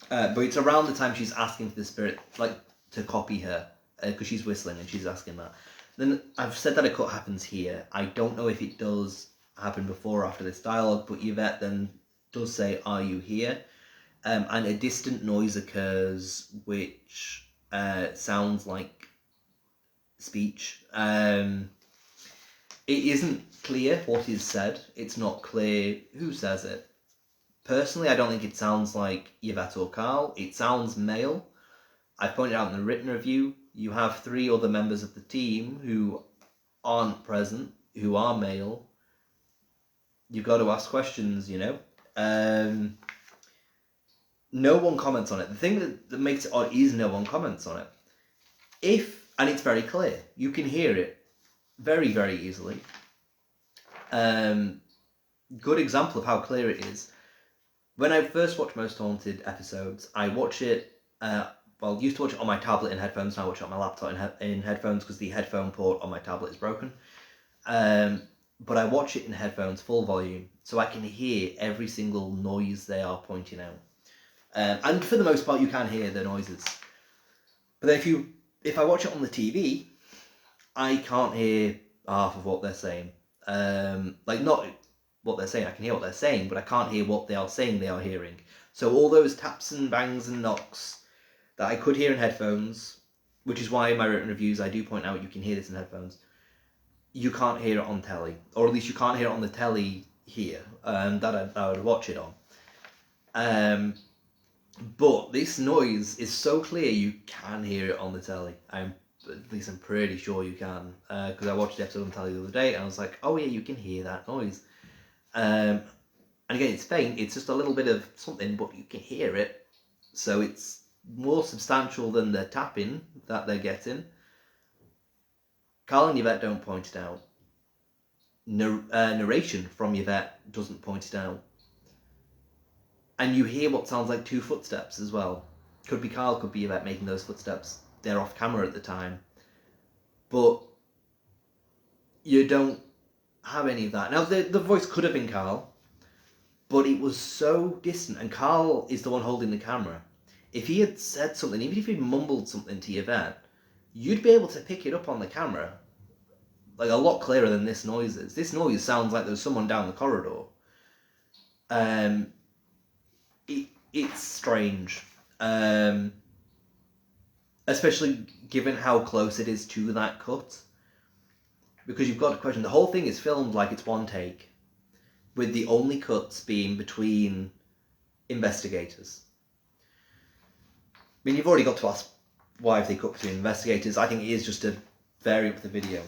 But it's around the time she's asking for the spirit, to copy her, because she's whistling and she's asking that. Then I've said that a cut happens here. I don't know if it does happen before or after this dialogue, but Yvette then does say, are you here? And a distant noise occurs, which sounds like speech. It isn't clear what is said. It's not clear who says it. Personally, I don't think it sounds like Yvette or Carl. It sounds male. I pointed out in the written review, you have 3 other members of the team who aren't present, who are male. You've got to ask questions, No one comments on it. The thing that makes it odd is no one comments on it. And it's very clear. You can hear it very, very easily. Good example of how clear it is. When I first watched Most Haunted episodes, I watch it, used to watch it on my tablet in headphones, now I watch it on my laptop in headphones because the headphone port on my tablet is broken. But I watch it in headphones, full volume, so I can hear every single noise they are pointing out. And for the most part, you can hear the noises. But then if I watch it on the TV, I can't hear half of what they're saying. Not what they're saying, I can hear what they're saying, but I can't hear what they are saying they are hearing. So all those taps and bangs and knocks that I could hear in headphones, which is why in my written reviews I do point out you can hear this in headphones. You can't hear it on telly, or at least you can't hear it on the telly here that I would watch it on. But this noise is so clear you can hear it on the telly. At least I'm pretty sure you can, because I watched the episode on telly the other day and I was like, oh yeah, you can hear that noise. And again, it's faint, it's just a little bit of something, but you can hear it. So it's more substantial than the tapping that they're getting. Carl and Yvette don't point it out. Narration from Yvette doesn't point it out. And you hear what sounds like 2 footsteps as well. Could be Carl, could be Yvette making those footsteps. They're off camera at the time. But you don't have any of that. Now, the voice could have been Carl, but it was so distant, and Carl is the one holding the camera. If he had said something, even if he'd mumbled something to Yvette, you'd be able to pick it up on the camera, like a lot clearer than this noise is. This noise sounds like there's someone down the corridor. It's strange, especially given how close it is to that cut. Because you've got to question, the whole thing is filmed like it's one take, with the only cuts being between investigators. I mean, you've already got to ask why if they cut between investigators. I think it is just to vary up the video.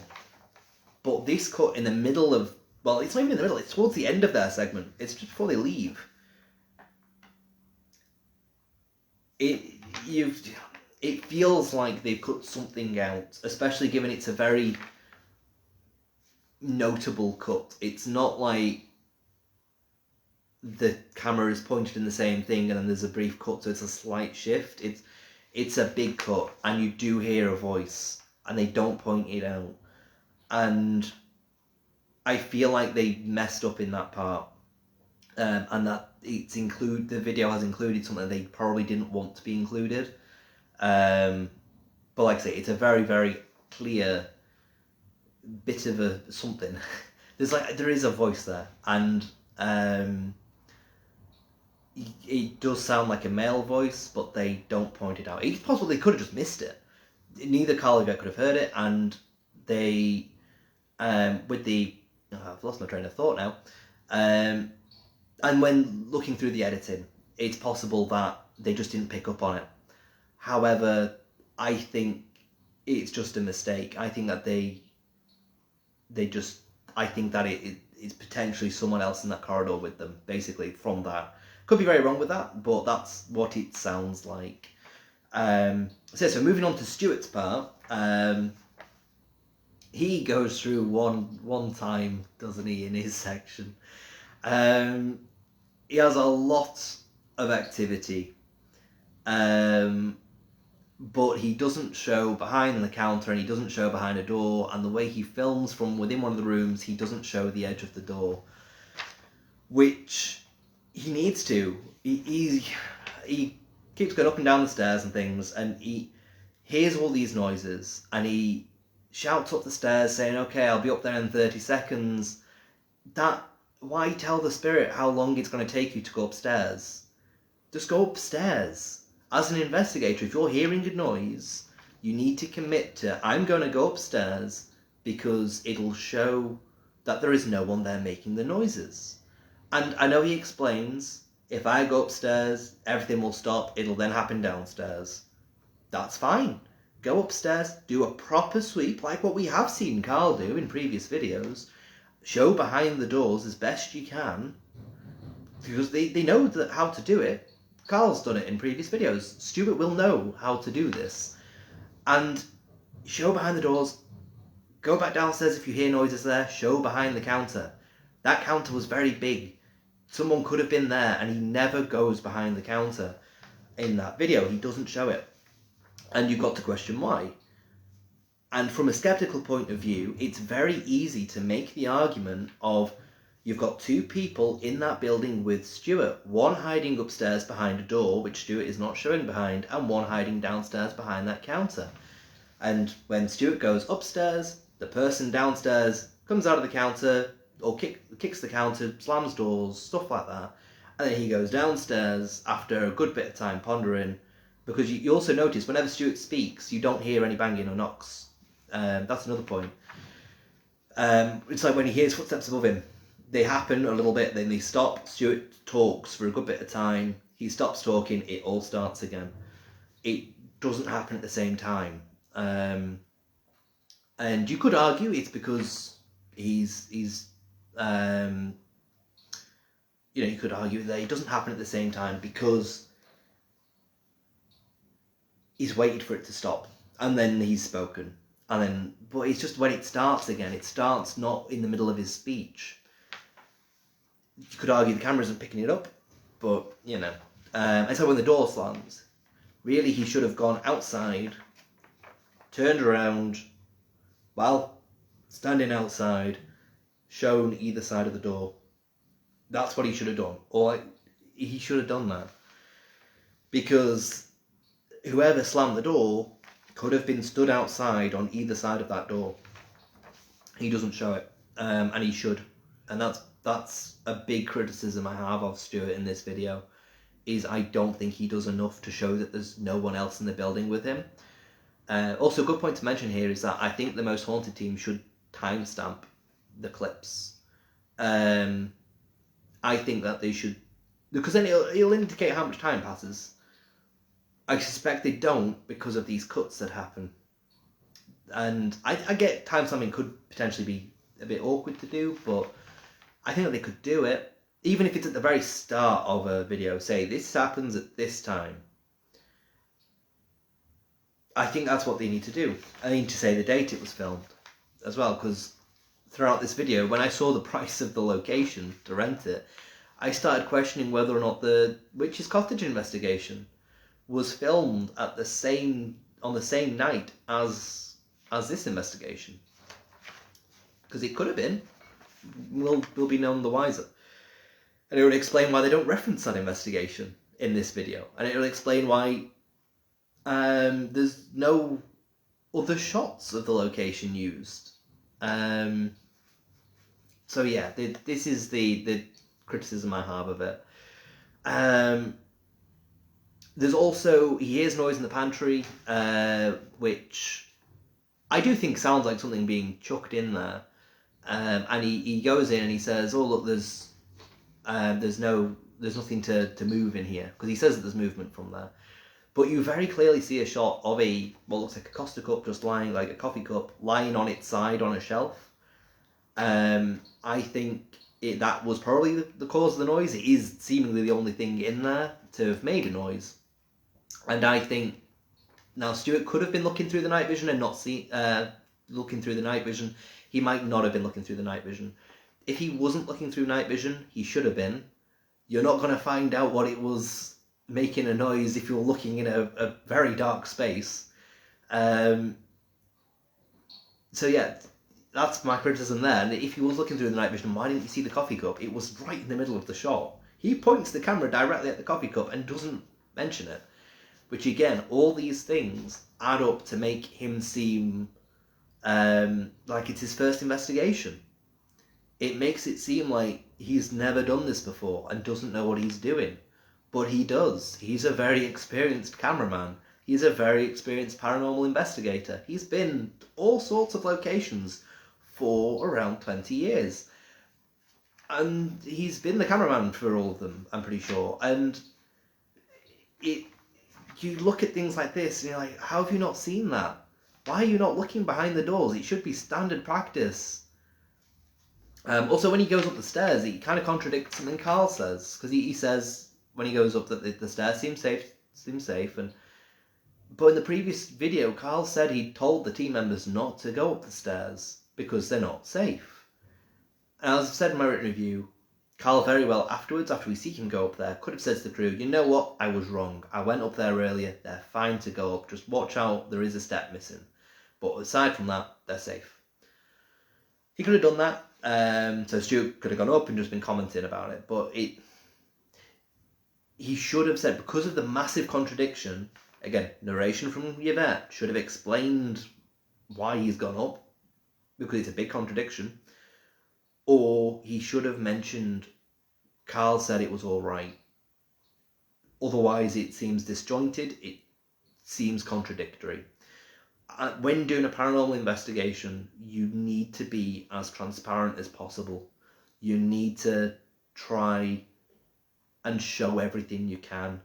But this cut in the middle of, well, it's not even in the middle, it's towards the end of their segment. It's just before they leave. It feels like they've cut something out, especially given it's a very notable cut. It's not like the camera is pointed in the same thing and then there's a brief cut, so it's a slight shift. It's a big cut, and you do hear a voice, and they don't point it out. And I feel like they messed up in that part, and that the video has included something they probably didn't want to be included. But like I say, it's a very, very clear bit of a something. There is a voice there, and it does sound like a male voice, but they don't point it out. It's possible they could have just missed it. Neither Carl or Yvette could have heard it, and they, I've lost my train of thought now. And when looking through the editing, it's possible that they just didn't pick up on it. However, I think it's just a mistake. I think that I think that it's potentially someone else in that corridor with them, basically, from that. Could be very wrong with that, but that's what it sounds like. So moving on to Stuart's part, he goes through one time, doesn't he, in his section. He has a lot of activity, but he doesn't show behind the counter, and he doesn't show behind a door, and the way he films from within one of the rooms, he doesn't show the edge of the door, which he needs to. He keeps going up and down the stairs and things, and he hears all these noises, and he shouts up the stairs saying, okay, I'll be up there in 30 seconds. Why tell the spirit how long it's going to take you to go upstairs? Just go upstairs. As an investigator, if you're hearing a noise, you need to commit to, I'm going to go upstairs because it'll show that there is no one there making the noises. And I know he explains, if I go upstairs, everything will stop, it'll then happen downstairs. That's fine. Go upstairs, do a proper sweep like what we have seen Carl do in previous videos. Show behind the doors as best you can, because they know how to do it. Carl's done it in previous videos. Stuart will know how to do this. And show behind the doors, go back downstairs if you hear noises there, show behind the counter. That counter was very big. Someone could have been there, and he never goes behind the counter in that video. He doesn't show it. And you've got to question why. And from a skeptical point of view, it's very easy to make the argument of, you've got 2 people in that building with Stuart, one hiding upstairs behind a door, which Stuart is not showing behind, and one hiding downstairs behind that counter. And when Stuart goes upstairs, the person downstairs comes out of the counter, or kicks the counter, slams doors, stuff like that. And then he goes downstairs after a good bit of time pondering, Because you also notice whenever Stuart speaks, you don't hear any banging or knocks. That's another point. It's like when he hears footsteps above him, they happen a little bit, then they stop. Stuart talks for a good bit of time. He stops talking. It all starts again. It doesn't happen at the same time. And you could argue it's because he's you could argue that it doesn't happen at the same time because he's waited for it to stop and then he's spoken. But it's just when it starts again, it starts not in the middle of his speech. You could argue the camera isn't picking it up, but and so when the door slams, really he should have gone outside, turned around, while standing outside, shown either side of the door. That's what he should have done. Or he should have done that. Because whoever slammed the door could have been stood outside on either side of that door. He doesn't show it. And he should. And that's a big criticism I have of Stuart in this video, is I don't think he does enough to show that there's no one else in the building with him. Also, a good point to mention here is that I think the Most Haunted team should timestamp the clips. I think that they should, because then it'll indicate how much time passes. I suspect they don't because of these cuts that happen. And I get timestamping could potentially be a bit awkward to do, but I think that they could do it. Even if it's at the very start of a video, say this happens at this time. I think that's what they need to do. I need to say the date it was filmed as well, because throughout this video, when I saw the price of the location to rent it, I started questioning whether or not the Witch's Cottage investigation was filmed on the same night as this investigation. Because it could have been. We'll be none the wiser. And it would explain why they don't reference that investigation in this video. And it will explain why there's no other shots of the location used. So yeah, this is the criticism I have of it. There's also, he hears noise in the pantry, which I do think sounds like something being chucked in there. And he goes in and he says, "Oh look, there's nothing to move in here," because he says that there's movement from there. But you very clearly see a shot of what looks like a Costa cup just lying, like a coffee cup, lying on its side on a shelf. I think that was probably the cause of the noise. It is seemingly the only thing in there to have made a noise. And I think now Stuart could have been looking through the night vision and not looking through the night vision. He might not have been looking through the night vision. If he wasn't looking through night vision, he should have been. You're not going to find out what it was making a noise if you're looking in a very dark space. So yeah, that's my criticism there. And if he was looking through the night vision, why didn't you see the coffee cup? It was right in the middle of the shot. He points the camera directly at the coffee cup and doesn't mention it. Which again, all these things add up to make him seem like it's his first investigation. It makes it seem like he's never done this before and doesn't know what he's doing. But he does. He's a very experienced cameraman. He's a very experienced paranormal investigator. He's been all sorts of locations for around 20 years. And he's been the cameraman for all of them, I'm pretty sure. And you look at things like this and you're like, how have you not seen that? Why are you not looking behind the doors? It should be standard practice. Also, when he goes up the stairs, he kind of contradicts something Carl says. Because he says when he goes up that the stairs seem safe. But in the previous video, Carl said he told the team members not to go up the stairs because they're not safe. And as I've said in my written review, Carl very well afterwards, after we see him go up there, could have said to the crew, "You know what, I was wrong. I went up there earlier, they're fine to go up, just watch out, there is a step missing. But aside from that, they're safe." He could have done that, so Stuart could have gone up and just been commenting about it, but he should have said, because of the massive contradiction, again, narration from Yvette should have explained why he's gone up, because it's a big contradiction. Or he should have mentioned Carl said it was all right. Otherwise, it seems disjointed. seems contradictory. When doing a paranormal investigation, you need to be as transparent as possible. You need to try and show everything you can.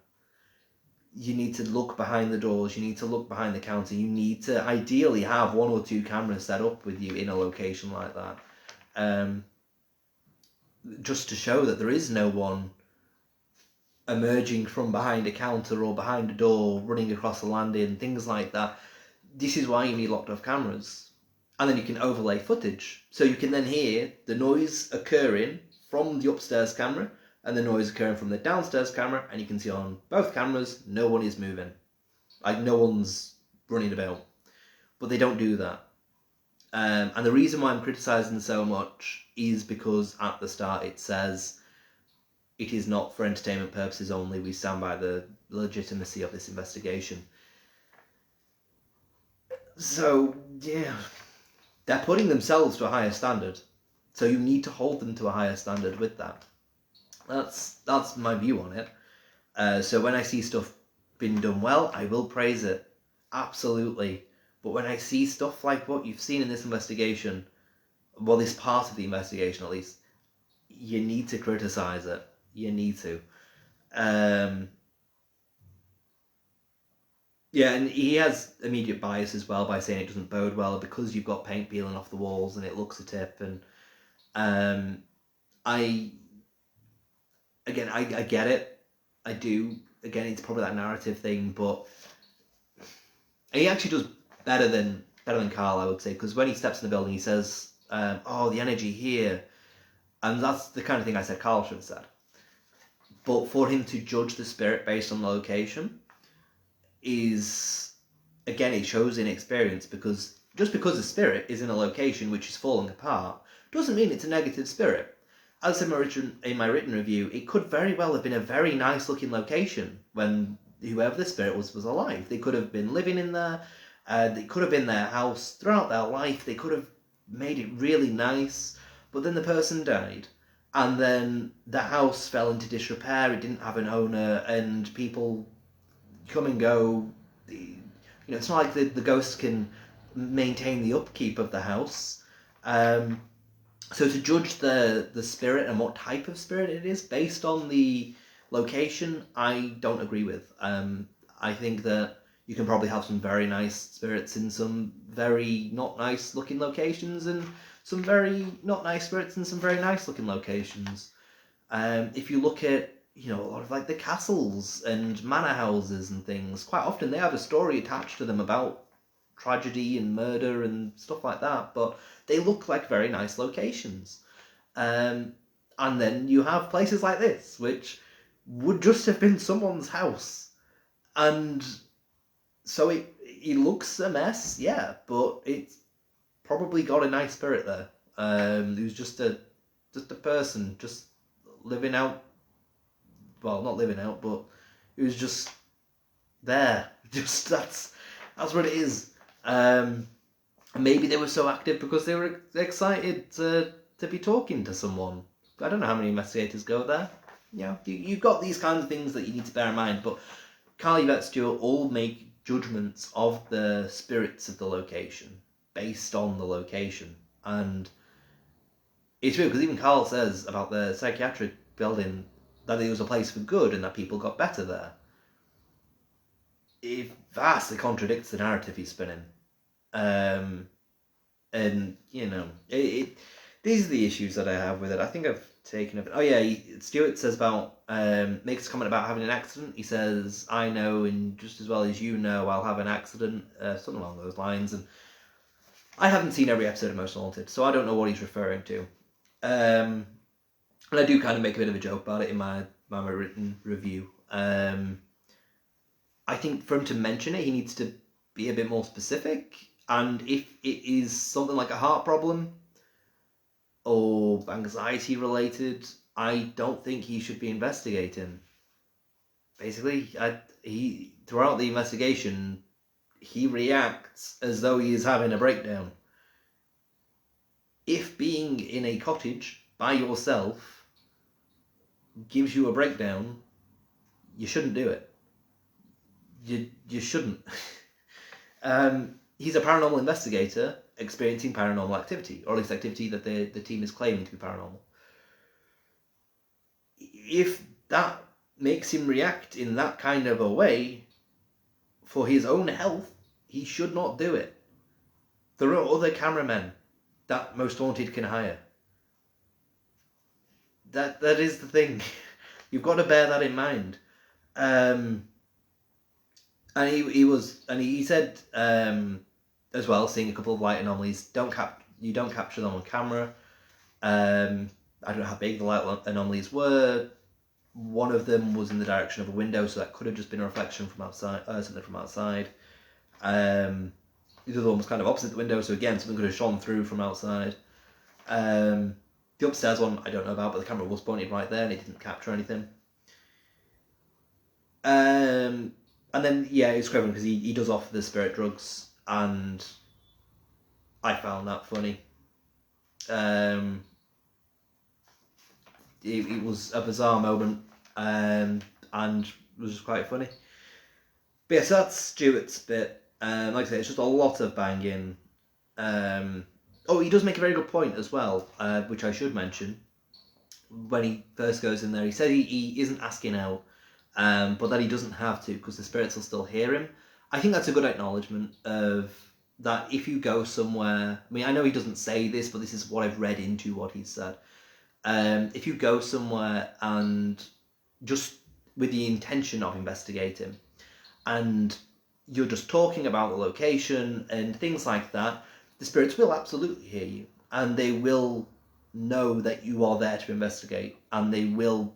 You need to look behind the doors, you need to look behind the counter, you need to ideally have 1 or 2 cameras set up with you in a location like that. Just to show that there is no one emerging from behind a counter or behind a door, running across the landing, things like that. This is why you need locked off cameras. And then you can overlay footage. So you can then hear the noise occurring from the upstairs camera and the noise occurring from the downstairs camera, and you can see on both cameras, no one is moving. Like, no one's running about. But they don't do that. And the reason why I'm criticising so much is because at the start it says it is not for entertainment purposes only. We stand by the legitimacy of this investigation. So, yeah, they're putting themselves to a higher standard. So you need to hold them to a higher standard with that. That's my view on it. So when I see stuff being done well, I will praise it. Absolutely. But when I see stuff like what you've seen in this investigation, well, this part of the investigation at least, you need to criticise it. You need to. Yeah, and he has immediate bias as well by saying it doesn't bode well because you've got paint peeling off the walls and it looks a tip. And I get it. I do. Again, it's probably that narrative thing, but he actually does better than Carl, I would say, because when he steps in the building, he says, "Oh, the energy here," and that's the kind of thing I said Carl should have said. But for him to judge the spirit based on the location is, again, it shows inexperience, because just because the spirit is in a location which is falling apart doesn't mean it's a negative spirit. As in my written review, it could very well have been a very nice looking location when whoever the spirit was alive. They could have been living in there. It could have been their house throughout their life. They could have made it really nice. But then the person died. And then the house fell into disrepair. It didn't have an owner. And people come and go. It's not like the ghosts can maintain the upkeep of the house. So to judge the spirit and what type of spirit it is based on the location, I don't agree with. I think that you can probably have some very nice spirits in some very not nice looking locations, and some very not nice spirits in some very nice looking locations. If you look at a lot of like the castles and manor houses and things, quite often they have a story attached to them about tragedy and murder and stuff like that, but they look like very nice locations. And then you have places like this, which would just have been someone's house. And so it looks a mess, yeah, but it's probably got a nice spirit there. Who's just a person just living out, well, not living out, but who's just there. Just that's what it is. Maybe they were so active because they were excited to be talking to someone. I don't know how many investigators go there. You've got these kinds of things that you need to bear in mind. But Carl Yvette Stewart all make judgments of the spirits of the location based on the location. And it's weird because even Carl says about the psychiatric building that it was a place for good and that people got better there. It vastly contradicts the narrative he's spinning. And these are the issues that I have with it. I think I've taken it. Oh yeah, Stuart says about makes a comment about having an accident. He says, "I know, and just as well as you know, I'll have an accident," something along those lines. And I haven't seen every episode of Most Haunted, so I don't know what he's referring to. And I do kind of make a bit of a joke about it in my written review. I think for him to mention it, he needs to be a bit more specific. And if it is something like a heart problem or anxiety related, I don't think he should be investigating. Basically, he throughout the investigation, he reacts as though he is having a breakdown. If being in a cottage by yourself gives you a breakdown, you shouldn't do it. you shouldn't. He's a paranormal investigator experiencing paranormal activity, or at least activity that the team is claiming to be paranormal. If that makes him react in that kind of a way for his own health, he should not do it. There are other cameramen that Most Haunted can hire. That is the thing. You've got to bear that in mind. And he said as well, seeing a couple of light anomalies. You don't capture them on camera. I don't know how big the light anomalies were. One of them was in the direction of a window, so that could have just been a reflection from outside, something from outside. The other one was kind of opposite the window, so again, something could have shone through from outside. The upstairs one, I don't know about, but the camera was pointed right there and it didn't capture anything. And then, yeah, it's clever because he does offer the spirit drugs, and I found that funny. It was a bizarre moment, and was just quite funny. But yeah, so that's Stuart's bit. Like I say, it's just a lot of banging. He does make a very good point as well, which I should mention. When he first goes in there, he said he isn't asking out, but that he doesn't have to because the spirits will still hear him. I think that's a good acknowledgement of that. If you go somewhere, I mean, I know he doesn't say this, but this is what I've read into what he said. If you go somewhere and just with the intention of investigating, and you're just talking about the location and things like that, the spirits will absolutely hear you, and they will know that you are there to investigate, and they will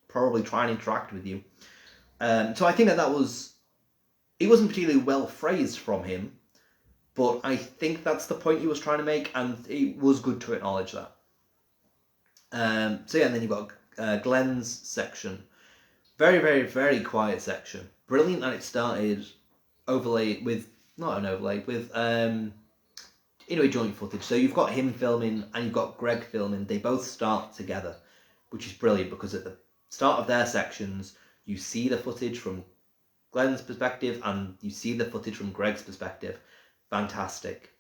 probably try and interact with you. So I think it wasn't particularly well phrased from him, but I think that's the point he was trying to make, and it was good to acknowledge that. So yeah, and then you've got Glenn's section. Very, very, very quiet section. Brilliant that it started overlaid with, not an overlay, with joint footage. So you've got him filming and you've got Greg filming. They both start together, which is brilliant because at the start of their sections, you see the footage from Glenn's perspective and you see the footage from Greg's perspective. Fantastic.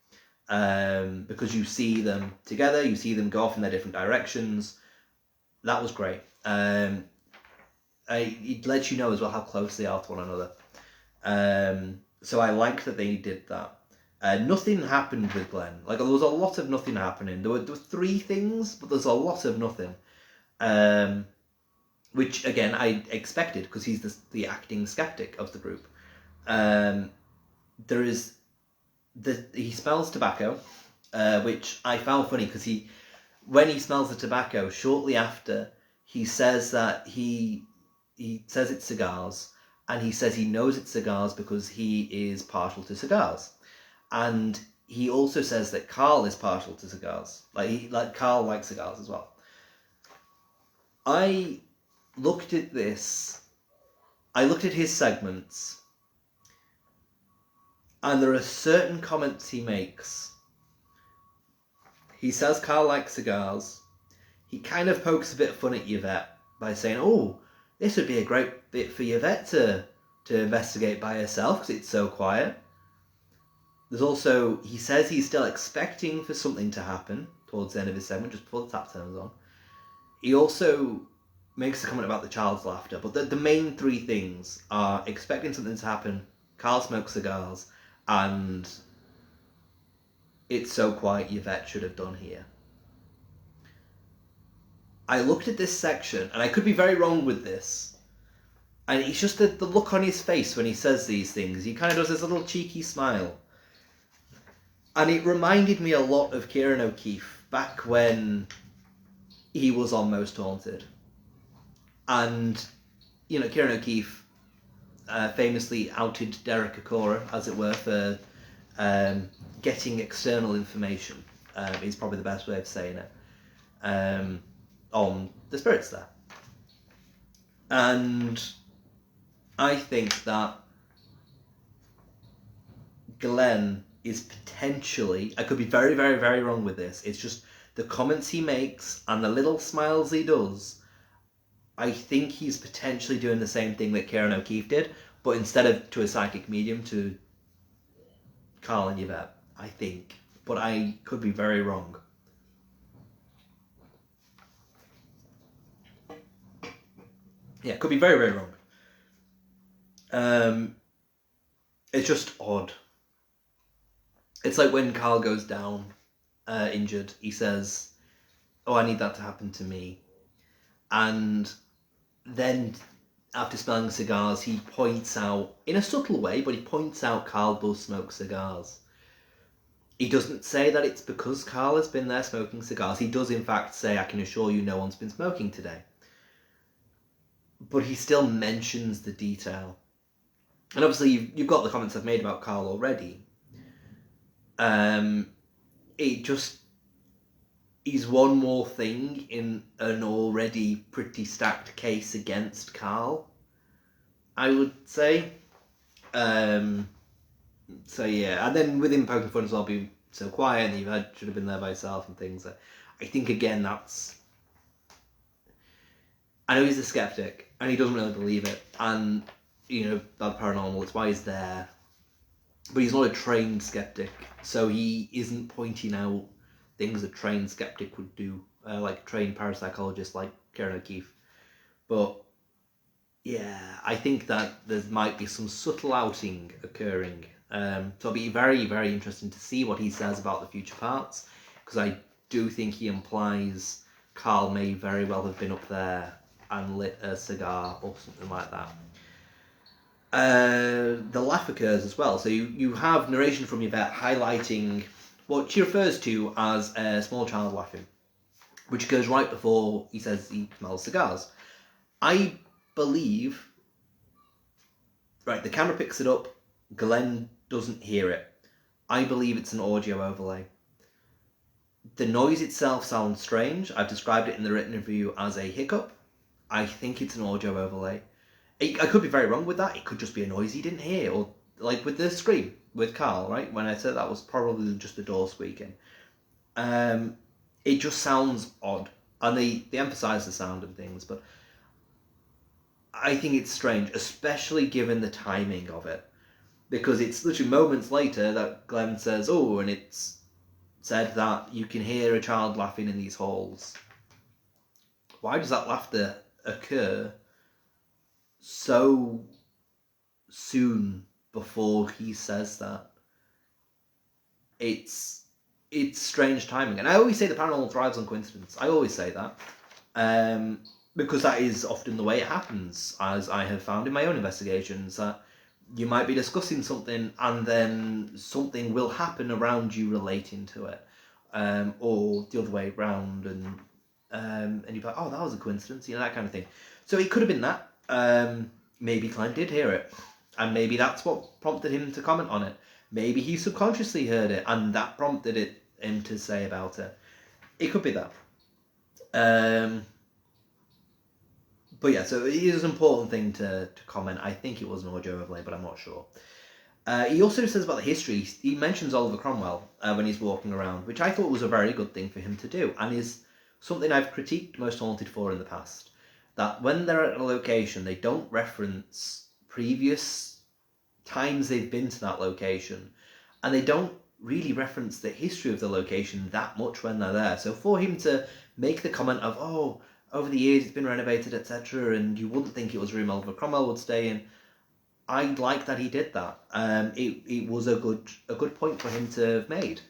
Because you see them together, you see them go off in their different directions. That was great. It lets you know as well how close they are to one another. So I like that they did that. Nothing happened with Glenn. Like, there was a lot of nothing happening. There were 3 things, but there's a lot of nothing. Which, again, I expected, because he's the acting skeptic of the group. He smells tobacco, which I found funny, because when he smells the tobacco, shortly after, he says that he says it's cigars, and he says he knows it's cigars because he is partial to cigars. And he also says that Carl is partial to cigars. Carl likes cigars as well. I looked at his segments, and there are certain comments he makes. He says Carl likes cigars. He kind of pokes a bit of fun at Yvette by saying, "Oh, this would be a great bit for Yvette to investigate by herself because it's so quiet." There's also, he says he's still expecting for something to happen towards the end of his segment, just before the tap turns on. He also makes a comment about the child's laughter, but the main 3 things are expecting something to happen, Carl smokes cigars, and it's so quiet Yvette should have done here. I looked at this section, and I could be very wrong with this, and it's just the look on his face when he says these things. He kind of does this little cheeky smile. And it reminded me a lot of Kieran O'Keefe back when he was on Most Haunted. And, Kieran O'Keefe famously outed Derek Acorah, as it were, for getting external information, is probably the best way of saying it, on the spirits there. And I think that Glenn is potentially, I could be very, very, very wrong with this, it's just the comments he makes and the little smiles he does, I think he's potentially doing the same thing that Kieran O'Keefe did, but instead of to a psychic medium, to Carl and Yvette, I think. But I could be very wrong. Yeah, could be very, very wrong. It's just odd. It's like when Carl goes down, injured, he says, "Oh, I need that to happen to me." And then, after smelling cigars, he points out, in a subtle way, but he points out Carl does smoke cigars. He doesn't say that it's because Carl has been there smoking cigars. He does, in fact, say, "I can assure you no one's been smoking today." But he still mentions the detail. And obviously, you've got the comments I've made about Carl already. He's one more thing in an already pretty stacked case against Carl, I would say. So yeah, and then with him poking fun as well, being so quiet, and should have been there by himself and things. I think again that's. I know he's a skeptic and he doesn't really believe it, and that paranormal. It's why he's there, but he's not a trained skeptic, so he isn't pointing out things a trained skeptic would do, like a trained parapsychologist like Karen O'Keefe. But yeah, I think that there might be some subtle outing occurring. So it'll be very, very interesting to see what he says about the future parts, because I do think he implies Carl may very well have been up there and lit a cigar or something like that. The laugh occurs as well. So you have narration from Yvette highlighting what she refers to as a small child laughing, which occurs right before he says he smells cigars. I believe, right, the camera picks it up, Glenn doesn't hear it. I believe it's an audio overlay. The noise itself sounds strange. I've described it in the written review as a hiccup. I think it's an audio overlay. I could be very wrong with that. It could just be a noise he didn't hear, or like with the scream with Carl, right? When I said that was probably just the door squeaking. It just sounds odd, and they emphasise the sound and things, but I think it's strange, especially given the timing of it, because it's literally moments later that Glenn says, "Oh," and it's said that you can hear a child laughing in these halls. Why does that laughter occur so soon before he says that? It's strange timing, and I always say the paranormal thrives on coincidence. I always say that, because that is often the way it happens, as I have found in my own investigations, that you might be discussing something and then something will happen around you relating to it, or the other way around, and you're like, "Oh, that was a coincidence," that kind of thing. So it could have been that. Maybe Glenn did hear it, and maybe that's what prompted him to comment on it. Maybe he subconsciously heard it, and that prompted him to say about it. It could be that. But yeah, so it is an important thing to comment. I think it was an audio overlay, but I'm not sure. He also says about the history. He mentions Oliver Cromwell when he's walking around, which I thought was a very good thing for him to do, and is something I've critiqued Most Haunted for in the past. That when they're at a location, they don't reference previous times they've been to that location, and they don't really reference the history of the location that much when they're there. So for him to make the comment of, "Oh, over the years it's been renovated, etc., and you wouldn't think it was a room Oliver Cromwell would stay in," I like that he did that. It was a good point for him to have made.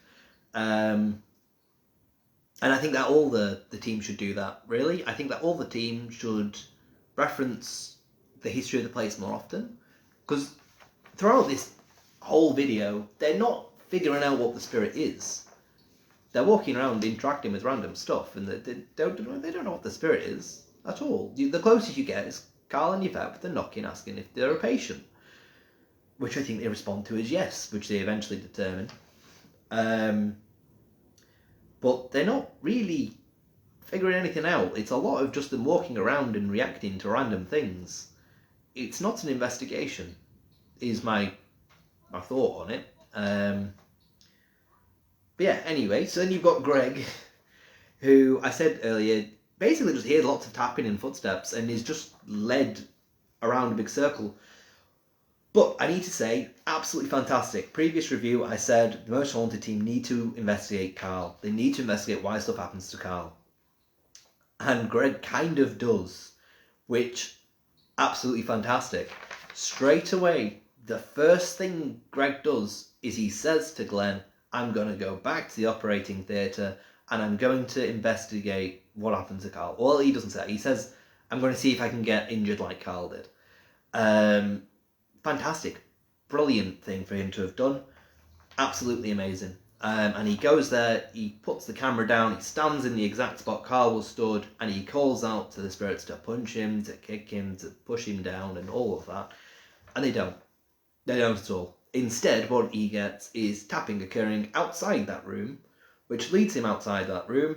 And I think that all the team should do that, really. I think that all the team should reference the history of the place more often. Because throughout this whole video, they're not figuring out what the spirit is. They're walking around interacting with random stuff, and they don't know what the spirit is at all. The closest you get is Carl and Yvette with the knocking, asking if they're a patient, which I think they respond to as yes, which they eventually determine. But they're not really figuring anything out. It's a lot of just them walking around and reacting to random things. It's not an investigation, is my thought on it. But yeah, anyway, so then you've got Greg, who I said earlier basically just hears lots of tapping and footsteps and is just led around a big circle. But I need to say, absolutely fantastic. Previous review, I said the Most Haunted team need to investigate Carl. They need to investigate why stuff happens to Carl. And Greg kind of does, which, absolutely fantastic. Straight away, the first thing Greg does is he says to Glenn, I'm going to go back to the operating theatre and I'm going to investigate what happened to Carl. Well, he doesn't say that. He says, I'm going to see if I can get injured like Carl did. Fantastic. Brilliant thing for him to have done. Absolutely amazing. And he goes there, he puts the camera down, he stands in the exact spot Carl was stood, and he calls out to the spirits to punch him, to kick him, to push him down, and all of that. And they don't. They don't at all. Instead, what he gets is tapping occurring outside that room, which leads him outside that room.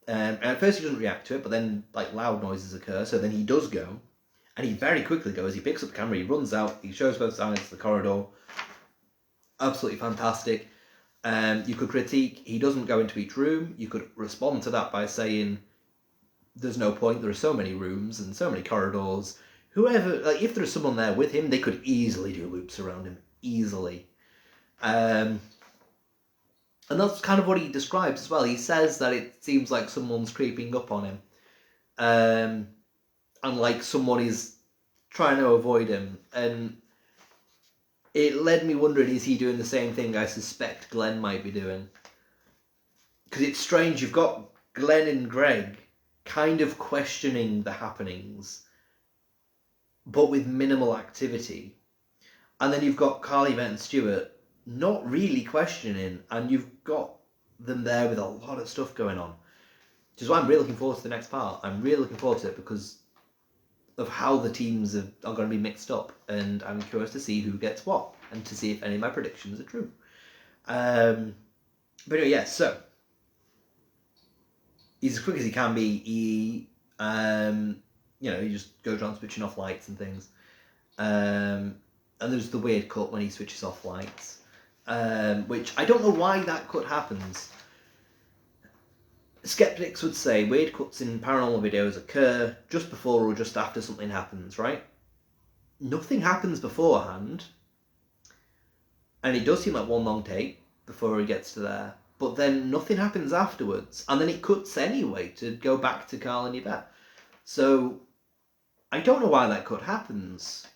And at first he doesn't react to it, but then like loud noises occur, so then he does go. And he very quickly goes, he picks up the camera, he runs out, he shows both sides of the corridor. Absolutely fantastic. You could critique, he doesn't go into each room. You could respond to that by saying, there's no point, there are so many rooms and so many corridors. Whoever, like, if there's someone there with him, they could easily do loops around him. Easily. And that's kind of what he describes as well. He says that it seems like someone's creeping up on him. And like someone is trying to avoid him. And it led me wondering, is he doing the same thing I suspect Glenn might be doing? Because it's strange, you've got Glenn and Greg kind of questioning the happenings, but with minimal activity. And then you've got Carl, Yvette and Stuart not really questioning, and you've got them there with a lot of stuff going on. Which is why I'm really looking forward to the next part. I'm really looking forward to it because of how the teams are going to be mixed up, and I'm curious to see who gets what, and to see if any of my predictions are true. But anyway, yeah, so he's as quick as he can be. He just goes around switching off lights and things. And there's the weird cut when he switches off lights, which I don't know why that cut happens. Skeptics would say weird cuts in paranormal videos occur just before or just after something happens, right? Nothing happens beforehand, and it does seem like one long take before he gets to there, but then nothing happens afterwards, and then it cuts anyway to go back to Carl and Yvette. So I don't know why that cut happens.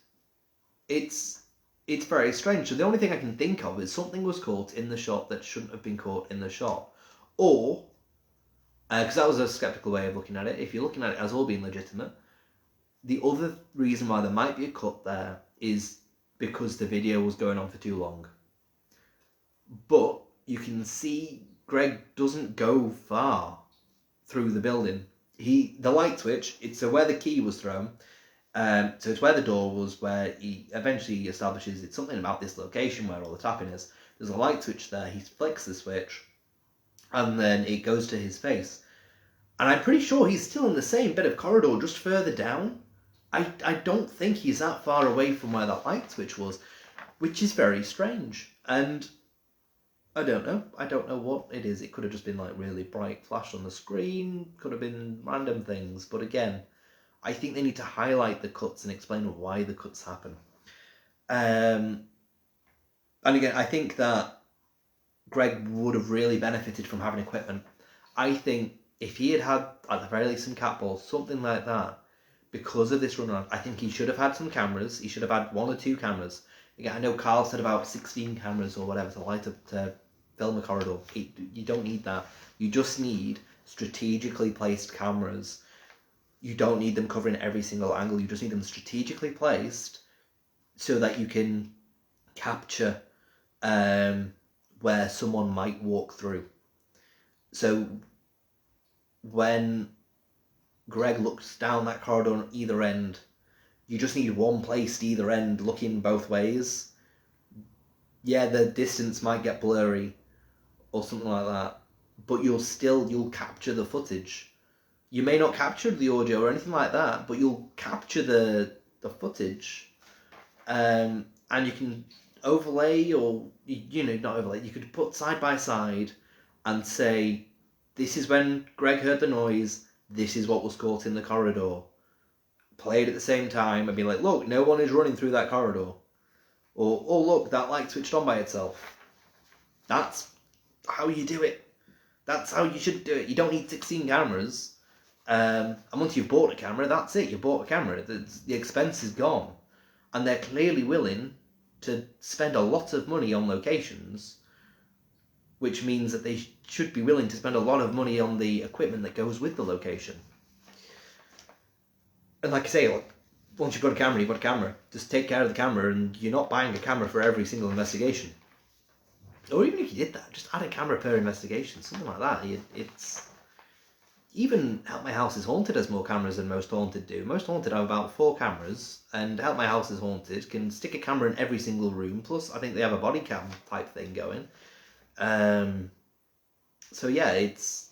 It's very strange. So the only thing I can think of is something was caught in the shot that shouldn't have been caught in the shot, or because that was a skeptical way of looking at it. If you're looking at it as all being legitimate, the other reason why there might be a cut there is because the video was going on for too long. But you can see Greg doesn't go far through the building. The light switch, it's where the key was thrown. So it's where the door was, where he eventually establishes it's something about this location where all the tapping is. There's a light switch there. He flicks the switch, and then it goes to his face. And I'm pretty sure he's still in the same bit of corridor, just further down. I don't think he's that far away from where that light switch was, which is very strange. And I don't know what it is. It could have just been like really bright flash on the screen, could have been random things. But again, I think they need to highlight the cuts and explain why the cuts happen. And again, I think that Greg would have really benefited from having equipment. I think if he had at the very least some cat balls, something like that, because of this run around, I think he should have had some cameras. He should have had 1 or 2 cameras. Again, I know Carl said about 16 cameras or whatever to film a corridor. You don't need that. You just need strategically placed cameras. You don't need them covering every single angle. You just need them strategically placed so that you can capture where someone might walk through. So when Greg looks down that corridor on either end, you just need one placed either end looking both ways. Yeah, the distance might get blurry or something like that, but you'll capture the footage. You may not capture the audio or anything like that, but you'll capture the footage. And you can overlay or, not overlay, you could put side by side and say, this is when Greg heard the noise, this is what was caught in the corridor. Play it at the same time and be like, look, no one is running through that corridor. Or, oh look, that light switched on by itself. That's how you do it. That's how you should do it. You don't need 16 cameras. And once you've bought a camera, that's it. You bought a camera. The expense is gone. And they're clearly willing to spend a lot of money on locations, which means that they should be willing to spend a lot of money on the equipment that goes with the location. And like I say, like, once you've got a camera, you've got a camera. Just take care of the camera, and you're not buying a camera for every single investigation. Or even if you did that, just add a camera per investigation, something like that. It's... Even Help My House is Haunted has more cameras than most Haunted do. Most Haunted have about 4 cameras, and Help My House is Haunted can stick a camera in every single room, plus I think they have a body cam type thing going. So yeah, it's...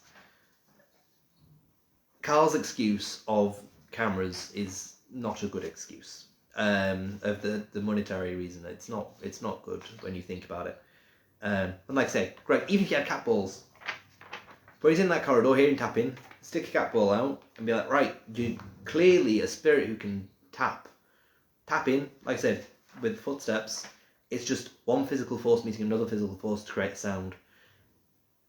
Carl's excuse of cameras is not a good excuse. Of the monetary reason. It's not good when you think about it. And like I say, Greg, even if you had cat balls, when he's in that corridor hearing tapping, stick a cat ball out and be like, right, you're clearly a spirit who can tap. Tapping, like I said, with footsteps, it's just one physical force meeting another physical force to create sound.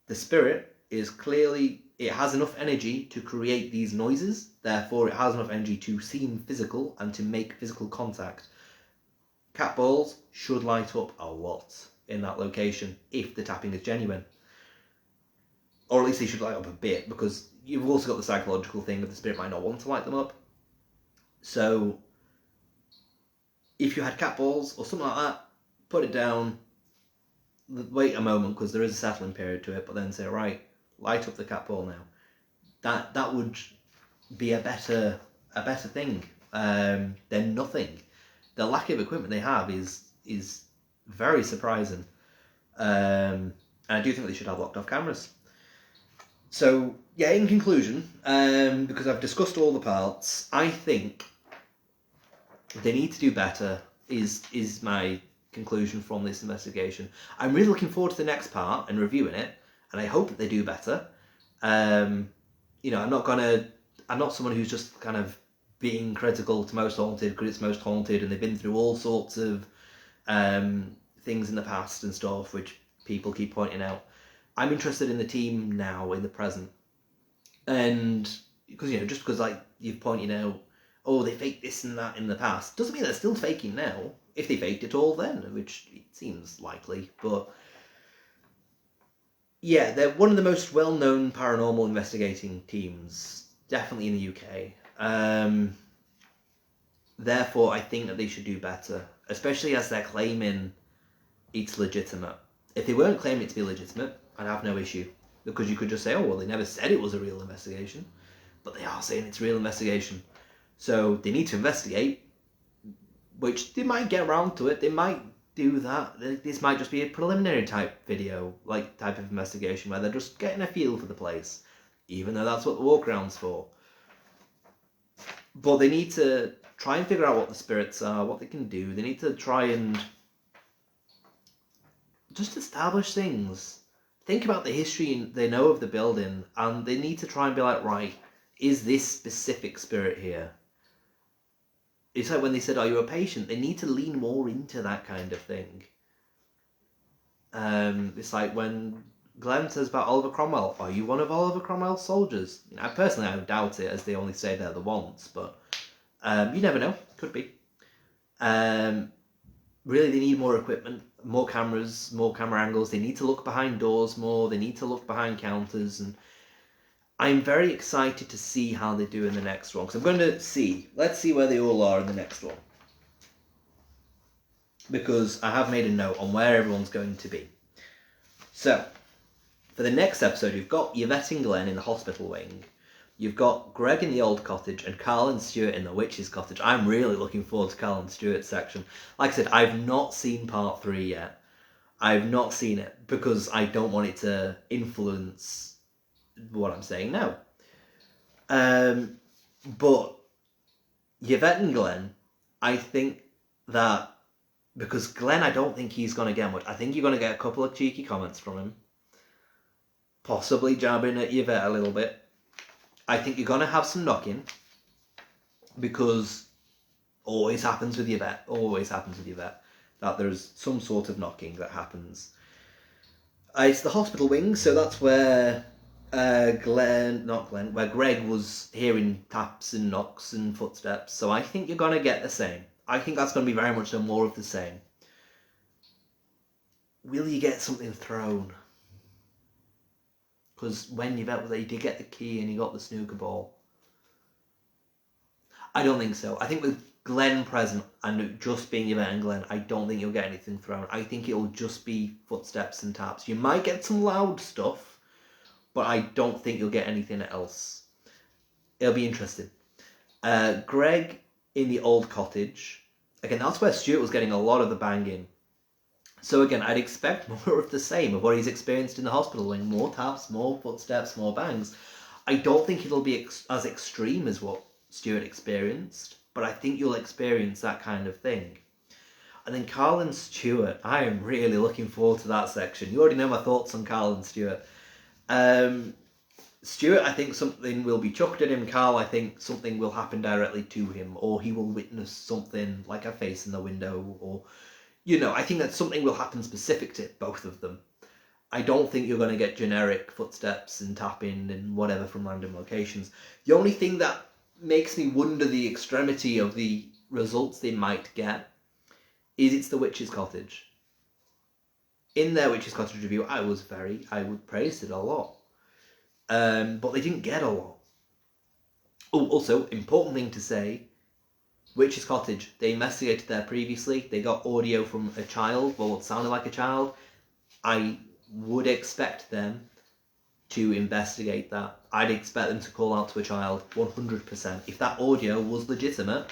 The spirit is clearly, it has enough energy to create these noises, therefore it has enough energy to seem physical and to make physical contact. Cat balls should light up a lot in that location if the tapping is genuine. Or at least they should light up a bit, because you've also got the psychological thing that the spirit might not want to light them up. So, if you had cat balls or something like that, put it down, wait a moment, because there is a settling period to it, but then say, right, light up the cat ball now. That would be a better thing than nothing. The lack of equipment they have is very surprising. And I do think they should have locked off cameras. So, yeah, in conclusion, because I've discussed all the parts, I think they need to do better, is my conclusion from this investigation. I'm really looking forward to the next part and reviewing it, and I hope that they do better. I'm not someone who's just kind of being critical to Most Haunted because it's Most Haunted and they've been through all sorts of things in the past and stuff, which people keep pointing out. I'm interested in the team now, in the present. And because, just because like you've pointed out, oh, they faked this and that in the past, doesn't mean they're still faking now. If they faked it all then, which it seems likely. But yeah, they're one of the most well-known paranormal investigating teams, definitely in the UK. Therefore, I think that they should do better, especially as they're claiming it's legitimate. If they weren't claiming it to be legitimate, I'd have no issue. Because you could just say, oh, well, they never said it was a real investigation. But they are saying it's a real investigation. So they need to investigate, which they might get around to it. They might do that. This might just be a preliminary type video, like type of investigation, where they're just getting a feel for the place, even though that's what the walkaround's for. But they need to try and figure out what the spirits are, what they can do. They need to try and just establish things. Think about the history they know of the building, and they need to try and be like, right, is this specific spirit here? It's like when they said, are you a patient? They need to lean more into that kind of thing. It's like when Glenn says about Oliver Cromwell, are you one of Oliver Cromwell's soldiers? I doubt it, as they only say they're the ones, but you never know, could be. Really, they need more equipment, more cameras, more camera angles. They need to look behind doors more. They need to look behind counters. And I'm very excited to see how they do in the next one. Because I'm going to see. Let's see where they all are in the next one. Because I have made a note on where everyone's going to be. So, for the next episode, you've got Yvette and Glenn in the hospital wing. You've got Greg in the old cottage and Carl and Stuart in the witch's cottage. I'm really looking forward to Carl and Stuart's section. Like I said, I've not seen part 3 yet. I've not seen it because I don't want it to influence what I'm saying now. But Yvette and Glenn, I think that, because Glenn, I don't think he's going to get much. I think you're going to get a couple of cheeky comments from him. Possibly jabbing at Yvette a little bit. I think you're going to have some knocking, because always happens with Yvette. that there's some sort of knocking that happens. It's the hospital wing, so that's where where Greg was hearing taps and knocks and footsteps. So I think you're going to get the same. I think that's going to be very much more of the same. Will you get something thrown? Because when you did get the key and you got the snooker ball. I don't think so. I think with Glenn present and just being Yvette and Glenn, I don't think you'll get anything thrown. I think it'll just be footsteps and taps. You might get some loud stuff, but I don't think you'll get anything else. It'll be interesting. Greg in the old cottage. Again, that's where Stuart was getting a lot of the banging. So again, I'd expect more of the same of what he's experienced in the hospital wing. More taps, more footsteps, more bangs. I don't think it'll be as extreme as what Stuart experienced, but I think you'll experience that kind of thing. And then Carl and Stuart, I am really looking forward to that section. You already know my thoughts on Carl and Stuart. Stuart, I think something will be chucked at him. Carl, I think something will happen directly to him, or he will witness something like a face in the window, or, I think that something will happen specific to both of them. I don't think you're going to get generic footsteps and tapping and whatever from random locations. The only thing that makes me wonder the extremity of the results they might get is it's the Witch's Cottage. In their Witch's Cottage review, I would praise it a lot. But they didn't get a lot. Oh, also, important thing to say, Witch's Cottage, they investigated there previously. They got audio from a child, well, what sounded like a child. I would expect them to investigate that. I'd expect them to call out to a child 100%. If that audio was legitimate,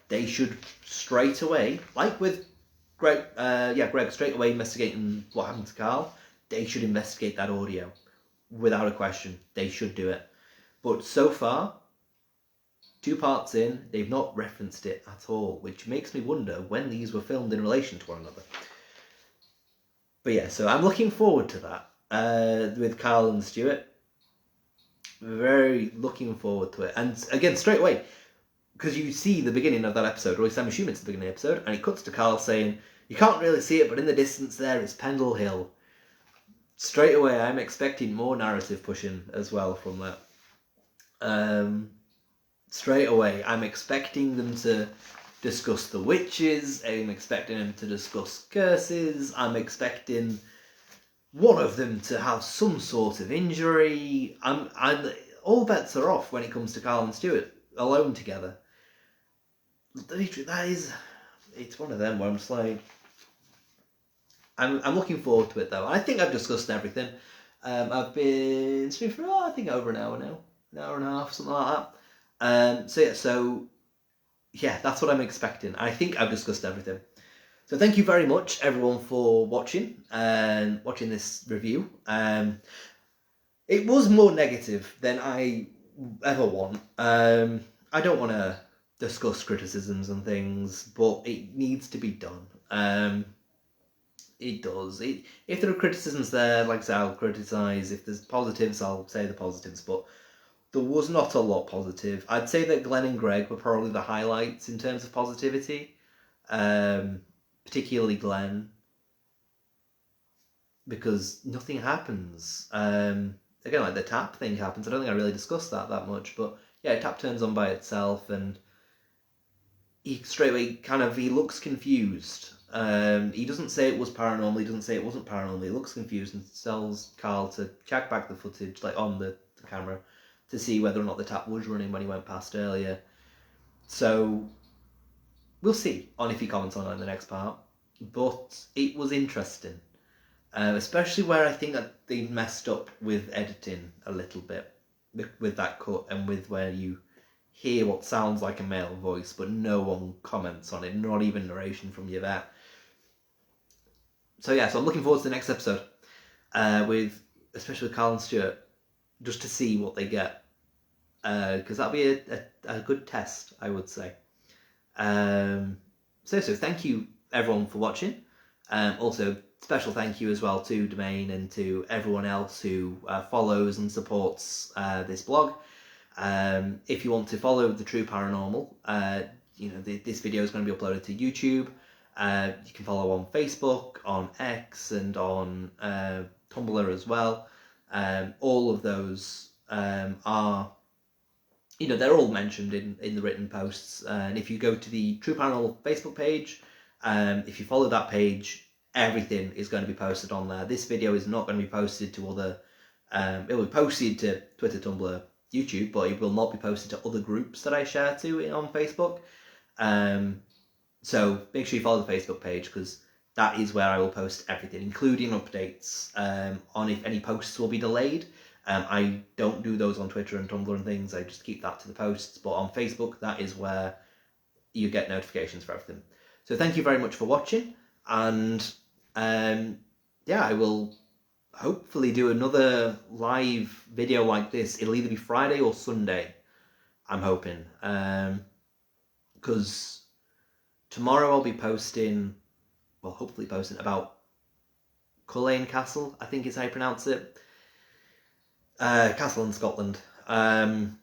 they should straight away, like with Greg, straight away investigating what happened to Carl, they should investigate that audio. Without a question, they should do it. But so far, 2 parts in, they've not referenced it at all, which makes me wonder when these were filmed in relation to one another. But yeah, so I'm looking forward to that with Carl and Stuart. Very looking forward to it. And again, straight away, because you see the beginning of that episode, or at least I'm assuming it's the beginning of the episode, and it cuts to Carl saying, you can't really see it, but in the distance there is Pendle Hill. Straight away, I'm expecting more narrative pushing as well from that. Straight away, I'm expecting them to discuss the witches. I'm expecting them to discuss curses. I'm expecting one of them to have some sort of injury. All bets are off when it comes to Carl and Stuart alone together. It's one of them where I'm just like, I'm looking forward to it though. I think I've discussed everything. I've been streaming for I think over an hour now, an hour and a half, something like that. So that's what I'm expecting. I think I've discussed everything. So thank you very much everyone for watching and watching this review. It was more negative than I ever want. I don't want to discuss criticisms and things, but it needs to be done. It does. If there are criticisms there, like I say, I'll criticise. If there's positives, I'll say the positives. But there was not a lot positive. I'd say that Glenn and Greg were probably the highlights in terms of positivity. Particularly Glenn. Because nothing happens. Again, like the tap thing happens. I don't think I really discussed that much. But yeah, tap turns on by itself and he straight away he looks confused. He doesn't say it was paranormal, he doesn't say it wasn't paranormal, he looks confused and tells Carl to check back the footage, like on the camera, to see whether or not the tap was running when he went past earlier. So, we'll see on if he comments on it in the next part. But it was interesting. Especially where I think that they messed up with editing a little bit. With that cut and with where you hear what sounds like a male voice, but no one comments on it, not even narration from Yvette. So I'm looking forward to the next episode, especially with Carl and Stuart, just to see what they get, because that'll be a good test, I would say. So thank you everyone for watching. Also, special thank you as well to Domain and to everyone else who follows and supports this blog. If you want to follow The True Paranormal, this video is going to be uploaded to YouTube. You can follow on Facebook, on X, and on Tumblr as well. All of those are, they're all mentioned in the written posts. And if you go to the True Panel Facebook page, if you follow that page, everything is going to be posted on there. This video is not going to be posted to other, it will be posted to Twitter, Tumblr, YouTube, but it will not be posted to other groups that I share to on Facebook. So make sure you follow the Facebook page, because that is where I will post everything, including updates on if any posts will be delayed. I don't do those on Twitter and Tumblr and things. I just keep that to the posts. But on Facebook, that is where you get notifications for everything. So thank you very much for watching. And I will hopefully do another live video like this. It'll either be Friday or Sunday, I'm hoping. Because tomorrow I'll be hopefully posting about Culzean Castle, I think is how you pronounce it. Castle in Scotland. And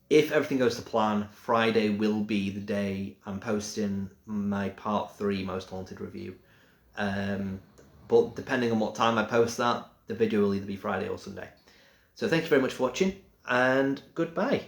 if everything goes to plan, Friday will be the day I'm posting my part 3 Most Haunted review. But depending on what time I post that, the video will either be Friday or Sunday. So thank you very much for watching, and goodbye.